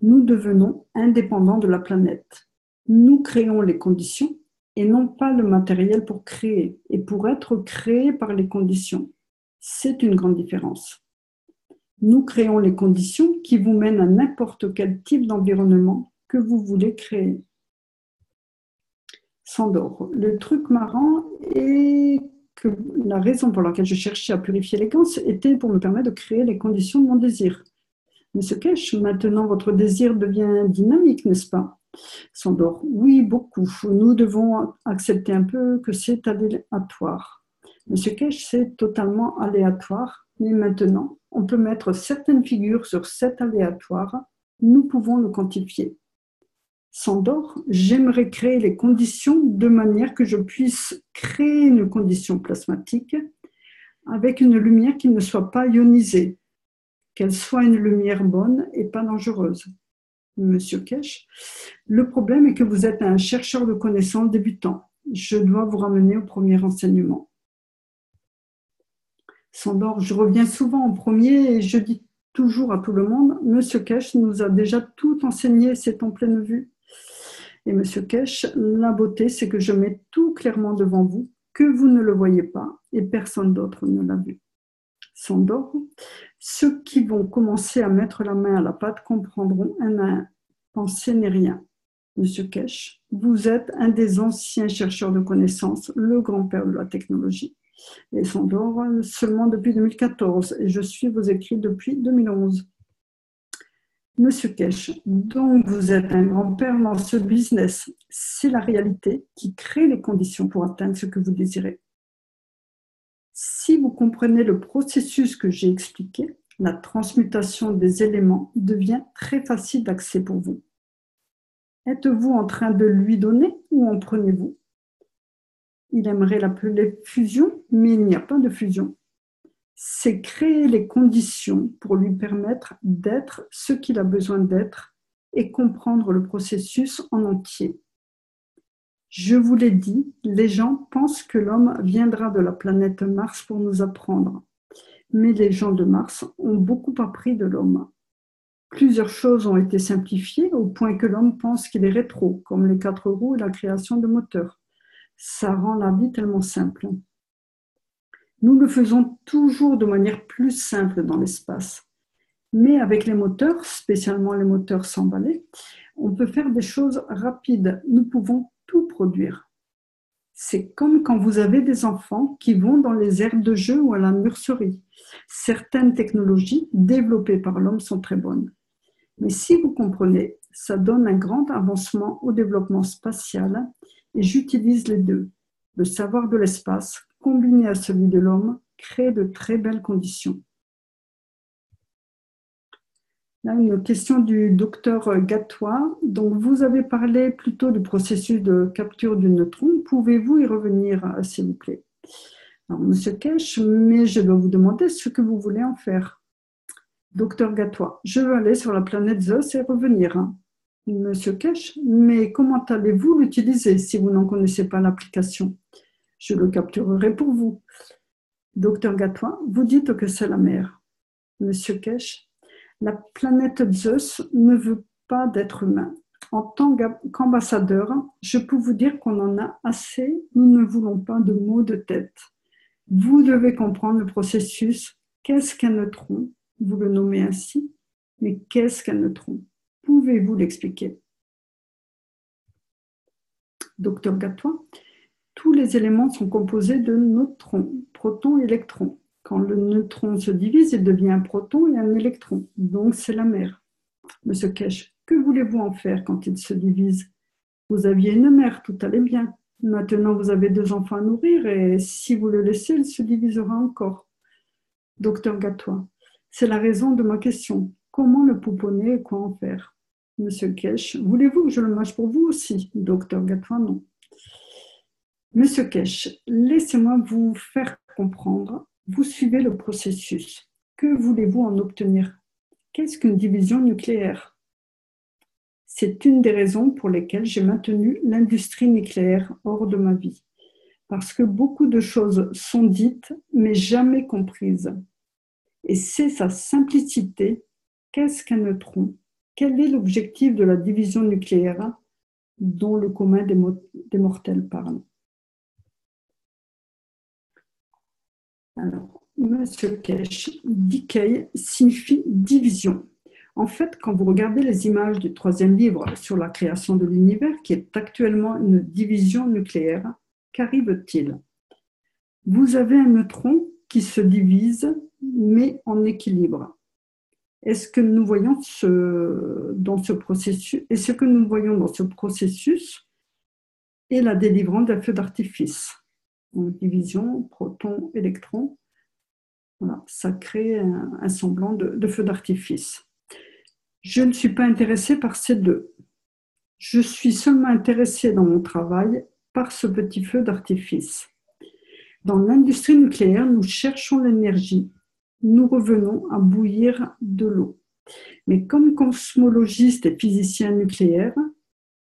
Nous devenons indépendants de la planète. Nous créons les conditions et non pas le matériel pour créer et pour être créé par les conditions. C'est une grande différence. Nous créons les conditions qui vous mènent à n'importe quel type d'environnement que vous voulez créer. S'endort. Le truc marrant est que la raison pour laquelle je cherchais à purifier les ganses était pour me permettre de créer les conditions de mon désir. Monsieur Kesh, maintenant votre désir devient dynamique, n'est-ce pas? S'endort. Oui, beaucoup. Nous devons accepter un peu que c'est aléatoire. Monsieur Kesh, c'est totalement aléatoire, mais maintenant, on peut mettre certaines figures sur cet aléatoire. Nous pouvons le quantifier. S'endort, j'aimerais créer les conditions de manière que je puisse créer une condition plasmatique avec une lumière qui ne soit pas ionisée, qu'elle soit une lumière bonne et pas dangereuse. Monsieur Kesh, le problème est que vous êtes un chercheur de connaissances débutant. Je dois vous ramener au premier renseignement. S'endort, je reviens souvent en premier et je dis toujours à tout le monde, Monsieur Kesh nous a déjà tout enseigné, c'est en pleine vue. Et Monsieur Kesh, la beauté, c'est que je mets tout clairement devant vous, que vous ne le voyez pas et personne d'autre ne l'a vu. S'endort. Ceux qui vont commencer à mettre la main à la pâte comprendront un à un. Penser n'est rien. Monsieur Kesh, vous êtes un des anciens chercheurs de connaissances, le grand-père de la technologie. Et S'endort seulement depuis 2014 et je suis vos écrits depuis 2011. Monsieur Kesh, donc vous êtes un grand-père dans ce business. C'est la réalité qui crée les conditions pour atteindre ce que vous désirez. Si vous comprenez le processus que j'ai expliqué, la transmutation des éléments devient très facile d'accès pour vous. Êtes-vous en train de lui donner ou en prenez-vous? Il aimerait l'appeler fusion, mais il n'y a pas de fusion. C'est créer les conditions pour lui permettre d'être ce qu'il a besoin d'être et comprendre le processus en entier. Je vous l'ai dit, les gens pensent que l'homme viendra de la planète Mars pour nous apprendre. Mais les gens de Mars ont beaucoup appris de l'homme. Plusieurs choses ont été simplifiées au point que l'homme pense qu'il est rétro, comme les 4 roues et la création de moteurs. Ça rend la vie tellement simple. Nous le faisons toujours de manière plus simple dans l'espace. Mais avec les moteurs, spécialement les moteurs sans balai, on peut faire des choses rapides. Nous pouvons tout produire. C'est comme quand vous avez des enfants qui vont dans les aires de jeu ou à la nurserie. Certaines technologies développées par l'homme sont très bonnes. Mais si vous comprenez, ça donne un grand avancement au développement spatial et j'utilise les deux. Le savoir de l'espace, combiné à celui de l'homme, crée de très belles conditions. Là, une question du docteur Gatois. Donc, vous avez parlé plutôt du processus de capture du neutron. Pouvez-vous y revenir, s'il vous plaît? Alors, Monsieur Kesh, mais je dois vous demander ce que vous voulez en faire. Docteur Gatois, je veux aller sur la planète Zeus et revenir. Monsieur Kesh, mais comment allez-vous l'utiliser si vous n'en connaissez pas l'application? Je le capturerai pour vous. Docteur Gatois, vous dites que c'est la mer. Monsieur Kesh, la planète Zeus ne veut pas d'être humain. En tant qu'ambassadeur, je peux vous dire qu'on en a assez. Nous ne voulons pas de maux de tête. Vous devez comprendre le processus. Qu'est-ce qu'un neutron? Vous le nommez ainsi. Mais qu'est-ce qu'un neutron? Pouvez-vous l'expliquer? Docteur Gatois, tous les éléments sont composés de neutrons, protons et électrons. Quand le neutron se divise, il devient un proton et un électron. Donc, c'est la mer. Monsieur Kesh, que voulez-vous en faire quand il se divise? Vous aviez une mère, tout allait bien. Maintenant, vous avez 2 enfants à nourrir et si vous le laissez, il se divisera encore. Docteur Gatois, c'est la raison de ma question. Comment le pouponner et quoi en faire? Monsieur Kesh, voulez-vous que je le mâche pour vous aussi? Docteur Gatois, non. Monsieur Kesh, laissez-moi vous faire comprendre. Vous suivez le processus. Que voulez-vous en obtenir? Qu'est-ce qu'une division nucléaire? C'est une des raisons pour lesquelles j'ai maintenu l'industrie nucléaire hors de ma vie. Parce que beaucoup de choses sont dites, mais jamais comprises. Et c'est sa simplicité. Qu'est-ce qu'un neutron? Quel est l'objectif de la division nucléaire dont le commun des mortels parle? Alors, Monsieur Kesh, decay signifie division. En fait, quand vous regardez les images du 3e livre sur la création de l'univers, qui est actuellement une division nucléaire, qu'arrive-t-il? Vous avez un neutron qui se divise, mais en équilibre. Est-ce que nous voyons dans ce processus, et ce que nous voyons dans ce processus est la délivrance d'un feu d'artifice. Donc, division, proton, électron, voilà, ça crée un semblant de feu d'artifice. Je ne suis pas intéressée par ces deux. Je suis seulement intéressée dans mon travail par ce petit feu d'artifice. Dans l'industrie nucléaire, nous cherchons l'énergie. Nous revenons à bouillir de l'eau. Mais comme cosmologiste et physicien nucléaire,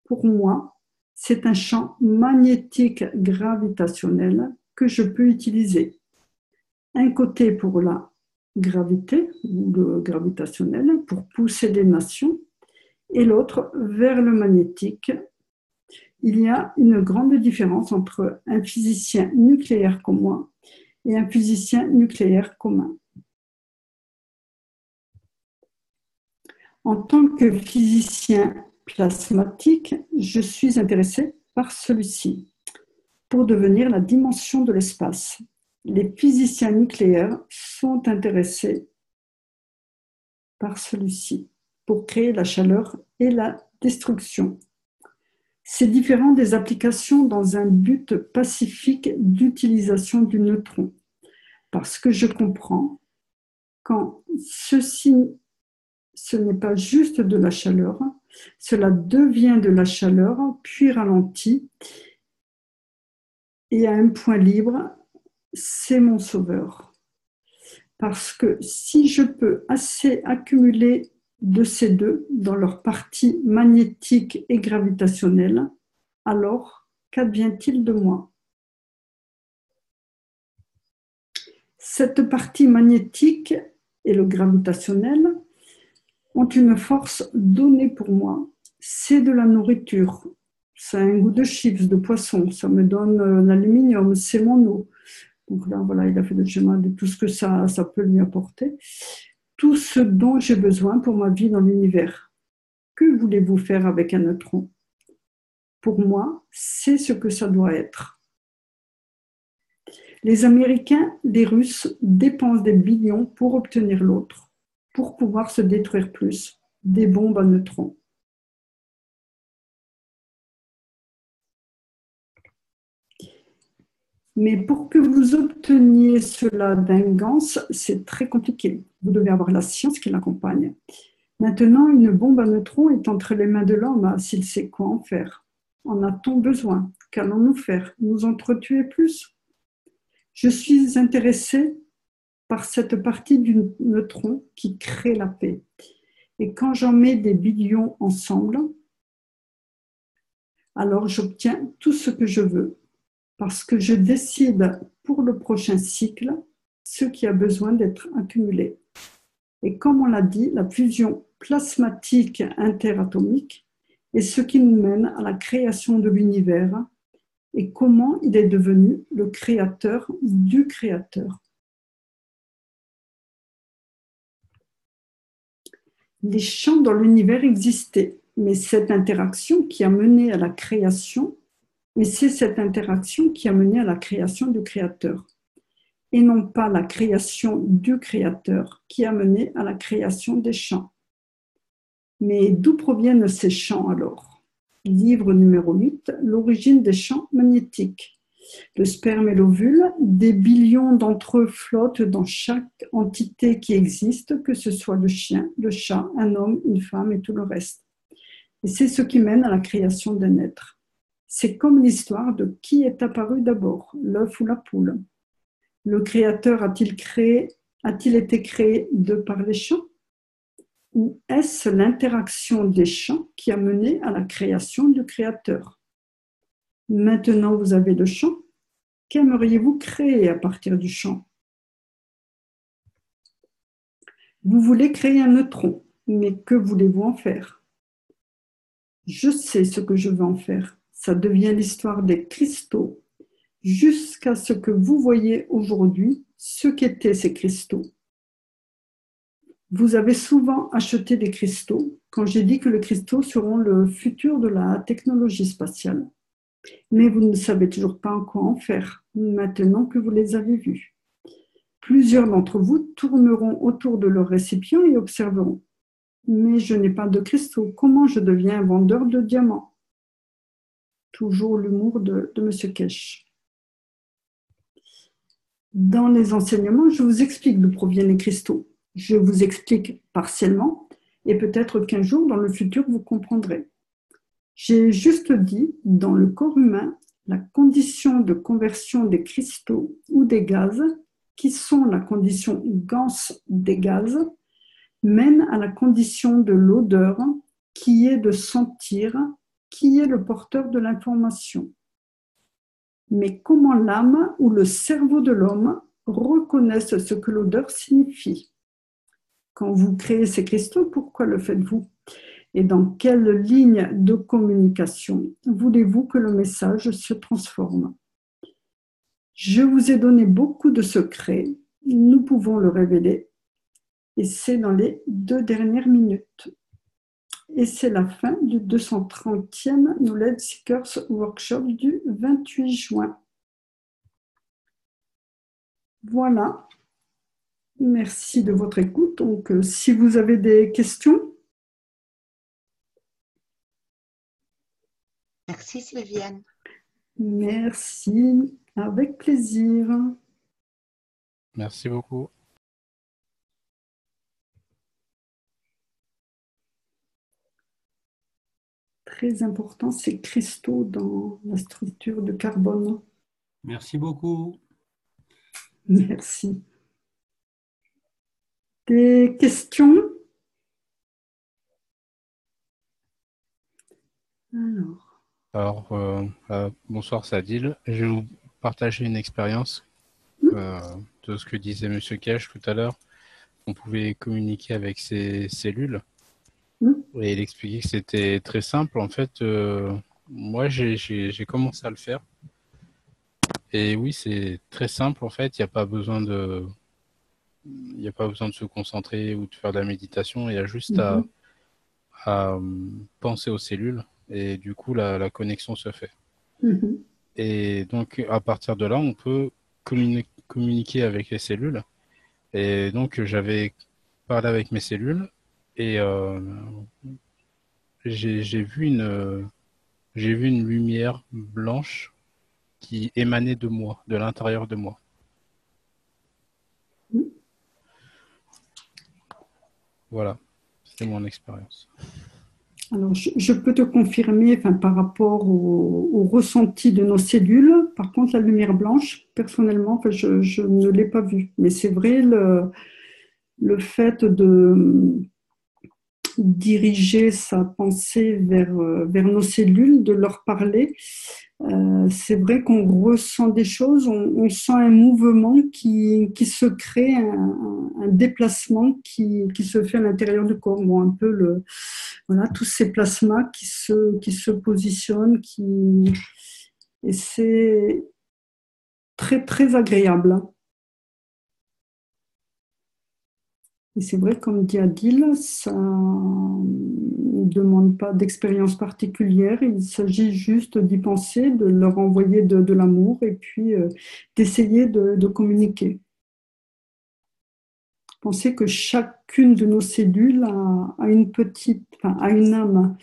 pour moi, c'est un champ magnétique gravitationnel que je peux utiliser. Un côté pour la gravité, ou le gravitationnel, pour pousser les nations, et l'autre vers le magnétique. Il y a une grande différence entre un physicien nucléaire comme moi et un physicien nucléaire commun. En tant que physicien plasmatique, je suis intéressé par celui-ci pour devenir la dimension de l'espace. Les physiciens nucléaires sont intéressés par celui-ci pour créer la chaleur et la destruction. C'est différent des applications dans un but pacifique d'utilisation du neutron, parce que je comprends quand ceci ce n'est pas juste de la chaleur, cela devient de la chaleur, puis ralentit, et à un point libre, c'est mon sauveur. Parce que si je peux assez accumuler de ces deux dans leur partie magnétique et gravitationnelle, alors qu'advient-il de moi? Cette partie magnétique et le gravitationnel ont une force donnée pour moi. C'est de la nourriture. Ça a un goût de chips, de poisson. Ça me donne l'aluminium, c'est mon eau. Donc là, voilà, il a fait le schéma de tout ce que ça peut lui apporter. Tout ce dont j'ai besoin pour ma vie dans l'univers. Que voulez-vous faire avec un neutron? Pour moi, c'est ce que ça doit être. Les Américains, les Russes dépensent des billions pour obtenir l'autre, pour pouvoir se détruire plus, des bombes à neutrons. Mais pour que vous obteniez cela d'un Gans, c'est très compliqué. Vous devez avoir la science qui l'accompagne. Maintenant, une bombe à neutrons est entre les mains de l'homme, s'il sait quoi en faire. En a-t-on besoin? Qu'allons-nous faire? Nous entretuer plus? Je suis intéressée par cette partie du neutron qui crée la paix. Et quand j'en mets des billions ensemble, alors j'obtiens tout ce que je veux. Parce que je décide pour le prochain cycle ce qui a besoin d'être accumulé. Et comme on l'a dit, la fusion plasmatique interatomique est ce qui nous mène à la création de l'univers et comment il est devenu le créateur du créateur. Les champs dans l'univers existaient, mais cette interaction qui a mené à la création, mais c'est cette interaction qui a mené à la création du créateur, et non pas la création du créateur qui a mené à la création des champs. Mais d'où proviennent ces champs alors? Livre numéro 8, l'origine des champs magnétiques. Le sperme et l'ovule, des billions d'entre eux flottent dans chaque entité qui existe, que ce soit le chien, le chat, un homme, une femme et tout le reste. Et c'est ce qui mène à la création d'un être. C'est comme l'histoire de qui est apparu d'abord, l'œuf ou la poule. Le créateur a-t-il été créé de par les champs? Ou est-ce l'interaction des champs qui a mené à la création du créateur? Maintenant, vous avez le champ. Qu'aimeriez-vous créer à partir du champ? Vous voulez créer un neutron, mais que voulez-vous en faire? Je sais ce que je veux en faire. Ça devient l'histoire des cristaux, jusqu'à ce que vous voyez aujourd'hui ce qu'étaient ces cristaux. Vous avez souvent acheté des cristaux quand j'ai dit que les cristaux seront le futur de la technologie spatiale. Mais vous ne savez toujours pas quoi en faire, maintenant que vous les avez vus. Plusieurs d'entre vous tourneront autour de leur récipient et observeront. Mais je n'ai pas de cristaux, comment je deviens un vendeur de diamants? Toujours l'humour de M. Kesh. Dans les enseignements, je vous explique d'où proviennent les cristaux. Je vous explique partiellement et peut-être qu'un jour, dans le futur, vous comprendrez. J'ai juste dit, dans le corps humain, la condition de conversion des cristaux ou des gaz, qui sont la condition Gans des gaz, mène à la condition de l'odeur, qui est de sentir, qui est le porteur de l'information. Mais comment l'âme ou le cerveau de l'homme reconnaissent ce que l'odeur signifie? Quand vous créez ces cristaux, pourquoi le faites-vous? Et dans quelle ligne de communication voulez-vous que le message se transforme? Je vous ai donné beaucoup de secrets, nous pouvons le révéler, et c'est dans les 2 dernières minutes. Et c'est la fin du 230e Knowledge Seekers Workshop du 28 juin. Voilà. Merci de votre écoute. Donc, si vous avez des questions. Merci Sylviane. Merci, avec plaisir. Merci beaucoup. très importants, ces cristaux dans la structure de carbone. Merci beaucoup. Merci. Des questions? Alors, bonsoir Sadil. Je vais vous partager une expérience de ce que disait Monsieur Cash tout à l'heure. On pouvait communiquer avec ces cellules. Et il expliquait que c'était très simple. En fait, moi, j'ai commencé à le faire. Et oui, c'est très simple. En fait, il n'y a pas besoin de se concentrer ou de faire de la méditation. Il y a juste à penser aux cellules. Et du coup, la connexion se fait. Et donc, à partir de là, on peut communiquer avec les cellules. Et donc, j'avais parlé avec mes cellules et j'ai vu une lumière blanche qui émanait de moi, de l'intérieur de moi. Voilà, c'était mon expérience. Alors, je peux te confirmer, par rapport au ressenti de nos cellules. Par contre, la lumière blanche, personnellement, je ne l'ai pas vue. Mais c'est vrai, le fait de diriger sa pensée vers nos cellules, de leur parler, c'est vrai qu'on ressent des choses, on sent un mouvement qui se crée, un déplacement qui se fait à l'intérieur du corps. Bon, un peu voilà, tous ces plasmas qui se positionnent, et c'est très, très agréable. Et c'est vrai, comme dit Adil, ça ne demande pas d'expérience particulière, il s'agit juste d'y penser, de leur envoyer de l'amour et puis d'essayer de communiquer. Pensez que chacune de nos cellules a une âme,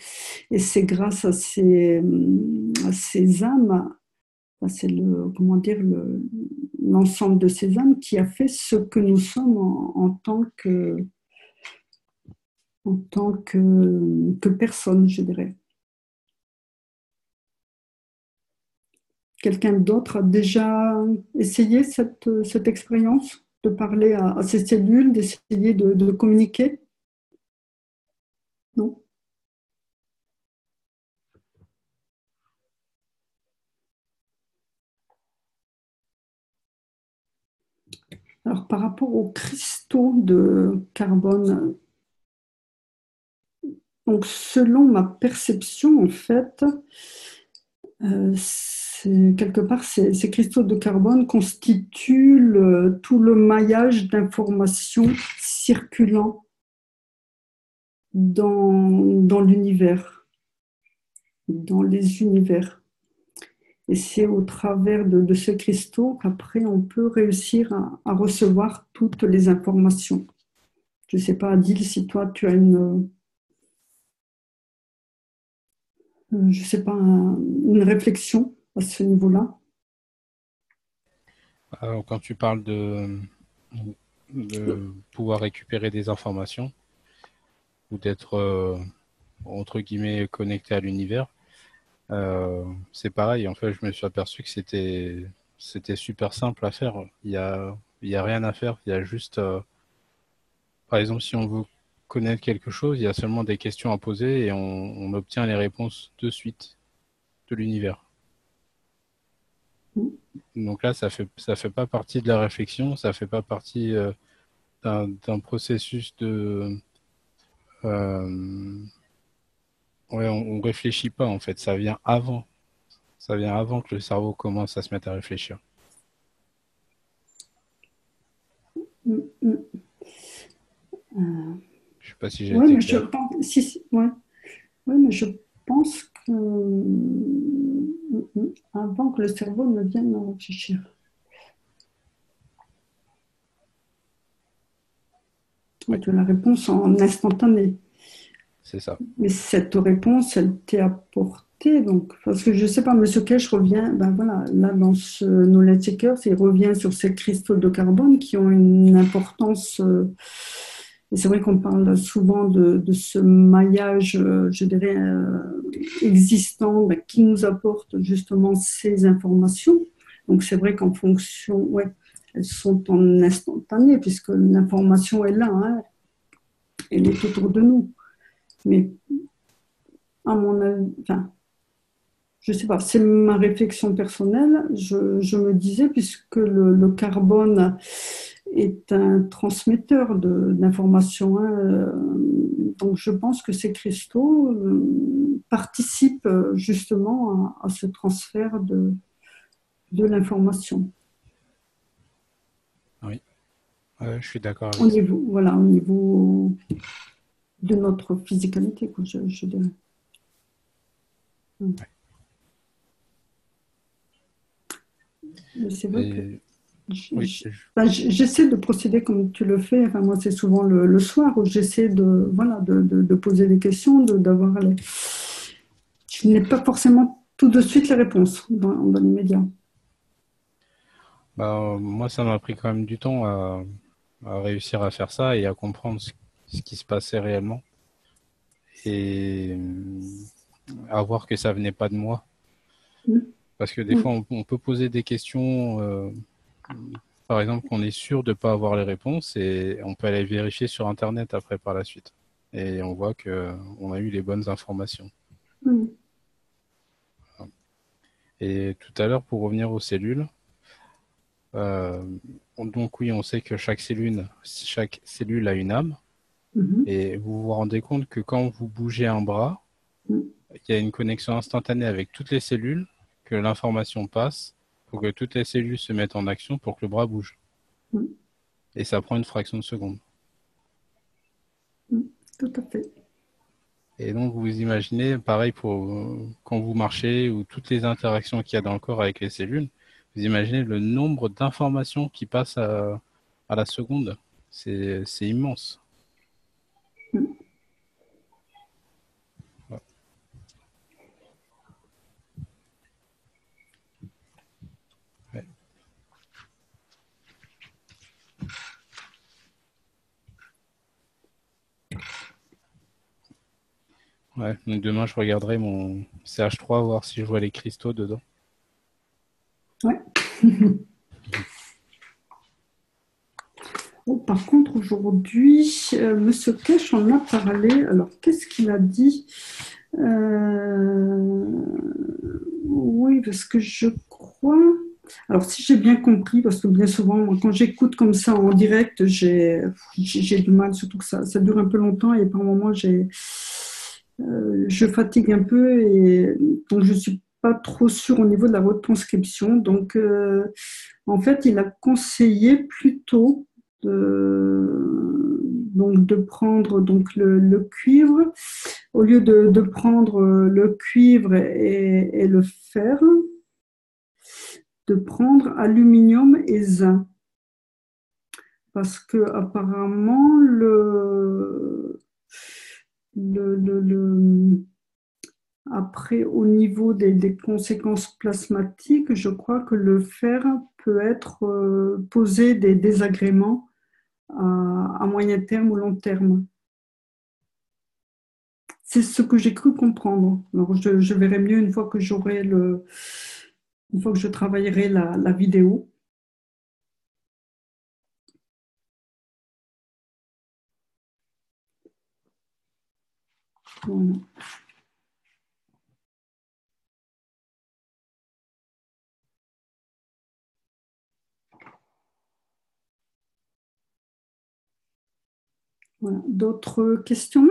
et c'est grâce à ces âmes, c'est l'ensemble de ces âmes qui a fait ce que nous sommes en tant que personne, je dirais. Quelqu'un d'autre a déjà essayé cette expérience de parler à ces cellules, d'essayer de communiquer? Non? Alors, par rapport aux cristaux de carbone, donc selon ma perception, en fait, quelque part, ces cristaux de carbone constituent tout le maillage d'informations circulant dans l'univers, dans les univers. Et c'est au travers de ces cristaux qu'après on peut réussir à recevoir toutes les informations. Je ne sais pas, Adil, si toi tu as une réflexion à ce niveau-là. Alors, quand tu parles de pouvoir récupérer des informations ou d'être entre guillemets connecté à l'univers, c'est pareil. En fait, je me suis aperçu que c'était super simple à faire. Il y a rien à faire. Il y a juste, par exemple, si on veut connaître quelque chose, il y a seulement des questions à poser et on obtient les réponses de suite de l'univers. Donc là, ça fait pas partie de la réflexion, ça fait pas partie d'un processus de on réfléchit pas en fait, ça vient avant que le cerveau commence à se mettre à réfléchir. Je sais pas si j'ai été clair. Mais je pense que avant que le cerveau ne vienne à réfléchir. Donc la réponse en instantanée. C'est ça. Mais cette réponse, elle t'est apportée, donc, parce que je ne sais pas, M. Kesh revient, là dans ce Knowledge Seekers, il revient sur ces cristaux de carbone qui ont une importance Et c'est vrai qu'on parle souvent de ce maillage, je dirais, existant, qui nous apporte justement ces informations. Donc c'est vrai qu'en fonction, ouais, elles sont en instantané, puisque l'information est là, hein, elle est autour de nous. Mais à mon avis, enfin, je ne sais pas, c'est ma réflexion personnelle. Je me disais, puisque le carbone est un transmetteur d'informations, hein, donc je pense que ces cristaux participent justement à ce transfert de l'information. Oui, je suis d'accord Au avec ça. niveau, voilà, au niveau de notre physicalité, quoi, je dirais. Ouais. Mais c'est vrai que j'essaie de procéder comme tu le fais. Enfin, moi, c'est souvent le soir où j'essaie de poser des questions, d'avoir les... Je n'ai pas forcément tout de suite les réponses dans l'immédiat. Moi, ça m'a pris quand même du temps à réussir à faire ça et à comprendre ce qui se passait réellement. Et à voir que ça venait pas de moi. Parce que des fois, on peut poser des questions, par exemple, qu'on est sûr de ne pas avoir les réponses et on peut aller vérifier sur Internet après par la suite. Et on voit qu'on a eu les bonnes informations. Et tout à l'heure, pour revenir aux cellules, donc oui, on sait que chaque cellule a une âme. Et vous vous rendez compte que quand vous bougez un bras, il y a une connexion instantanée avec toutes les cellules, que l'information passe pour que toutes les cellules se mettent en action pour que le bras bouge. Et ça prend une fraction de seconde. Tout à fait. Et donc vous imaginez, pareil pour quand vous marchez ou toutes les interactions qu'il y a dans le corps avec les cellules, vous imaginez le nombre d'informations qui passent à la seconde. C'est immense. Ouais, donc demain je regarderai mon CH3, voir si je vois les cristaux dedans. Ouais. Par contre, aujourd'hui, Monsieur Kesh en a parlé. Alors, qu'est-ce qu'il a dit? Oui, parce que je crois... Alors, si j'ai bien compris, parce que bien souvent, moi, quand j'écoute comme ça en direct, j'ai du mal, surtout que ça dure un peu longtemps et par moments, je fatigue un peu et donc je ne suis pas trop sûre au niveau de la retranscription. Donc, en fait, il a conseillé plutôt de prendre donc le cuivre, au lieu de prendre le cuivre et le fer, de prendre aluminium et zinc. Parce que apparemment après, au niveau des conséquences plasmatiques, je crois que le fer peut poser des désagréments à moyen terme ou long terme. C'est ce que j'ai cru comprendre. Alors, je verrai mieux une fois que je travaillerai la vidéo. Voilà. Voilà. D'autres questions?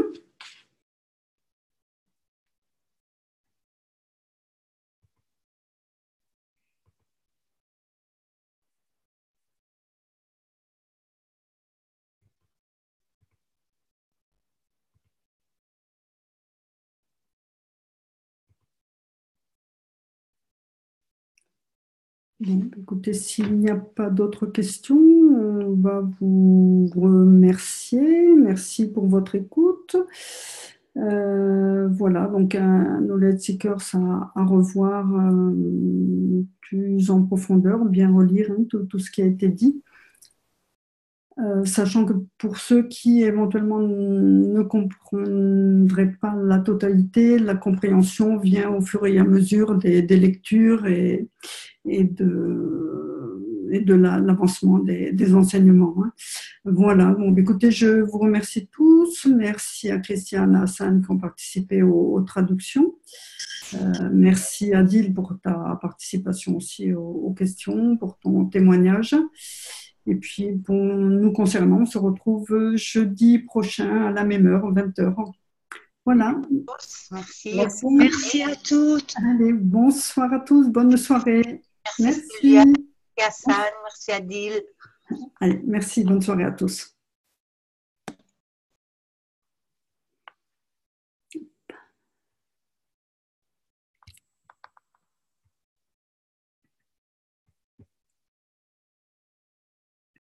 Bon, écoutez, s'il n'y a pas d'autres questions, on va vous remercier. Merci pour votre écoute. Voilà, donc un Knowledge Seekers à revoir plus en profondeur, bien relire tout ce qui a été dit. sachant que pour ceux qui éventuellement ne comprendraient pas la totalité, la compréhension vient au fur et à mesure des lectures et de l'avancement des enseignements. Hein. Voilà, bon, écoutez, je vous remercie tous. Merci à Christiane et Hassan qui ont participé aux traductions. Merci Adil pour ta participation aussi aux questions, pour ton témoignage. Et puis, bon, nous concernant, on se retrouve jeudi prochain à la même heure, 20h. Voilà. Merci. Merci. Merci à toutes. Allez, bonsoir à tous, bonne soirée. Merci. Merci Hassan, merci Adil. Allez, merci, bonne soirée à tous.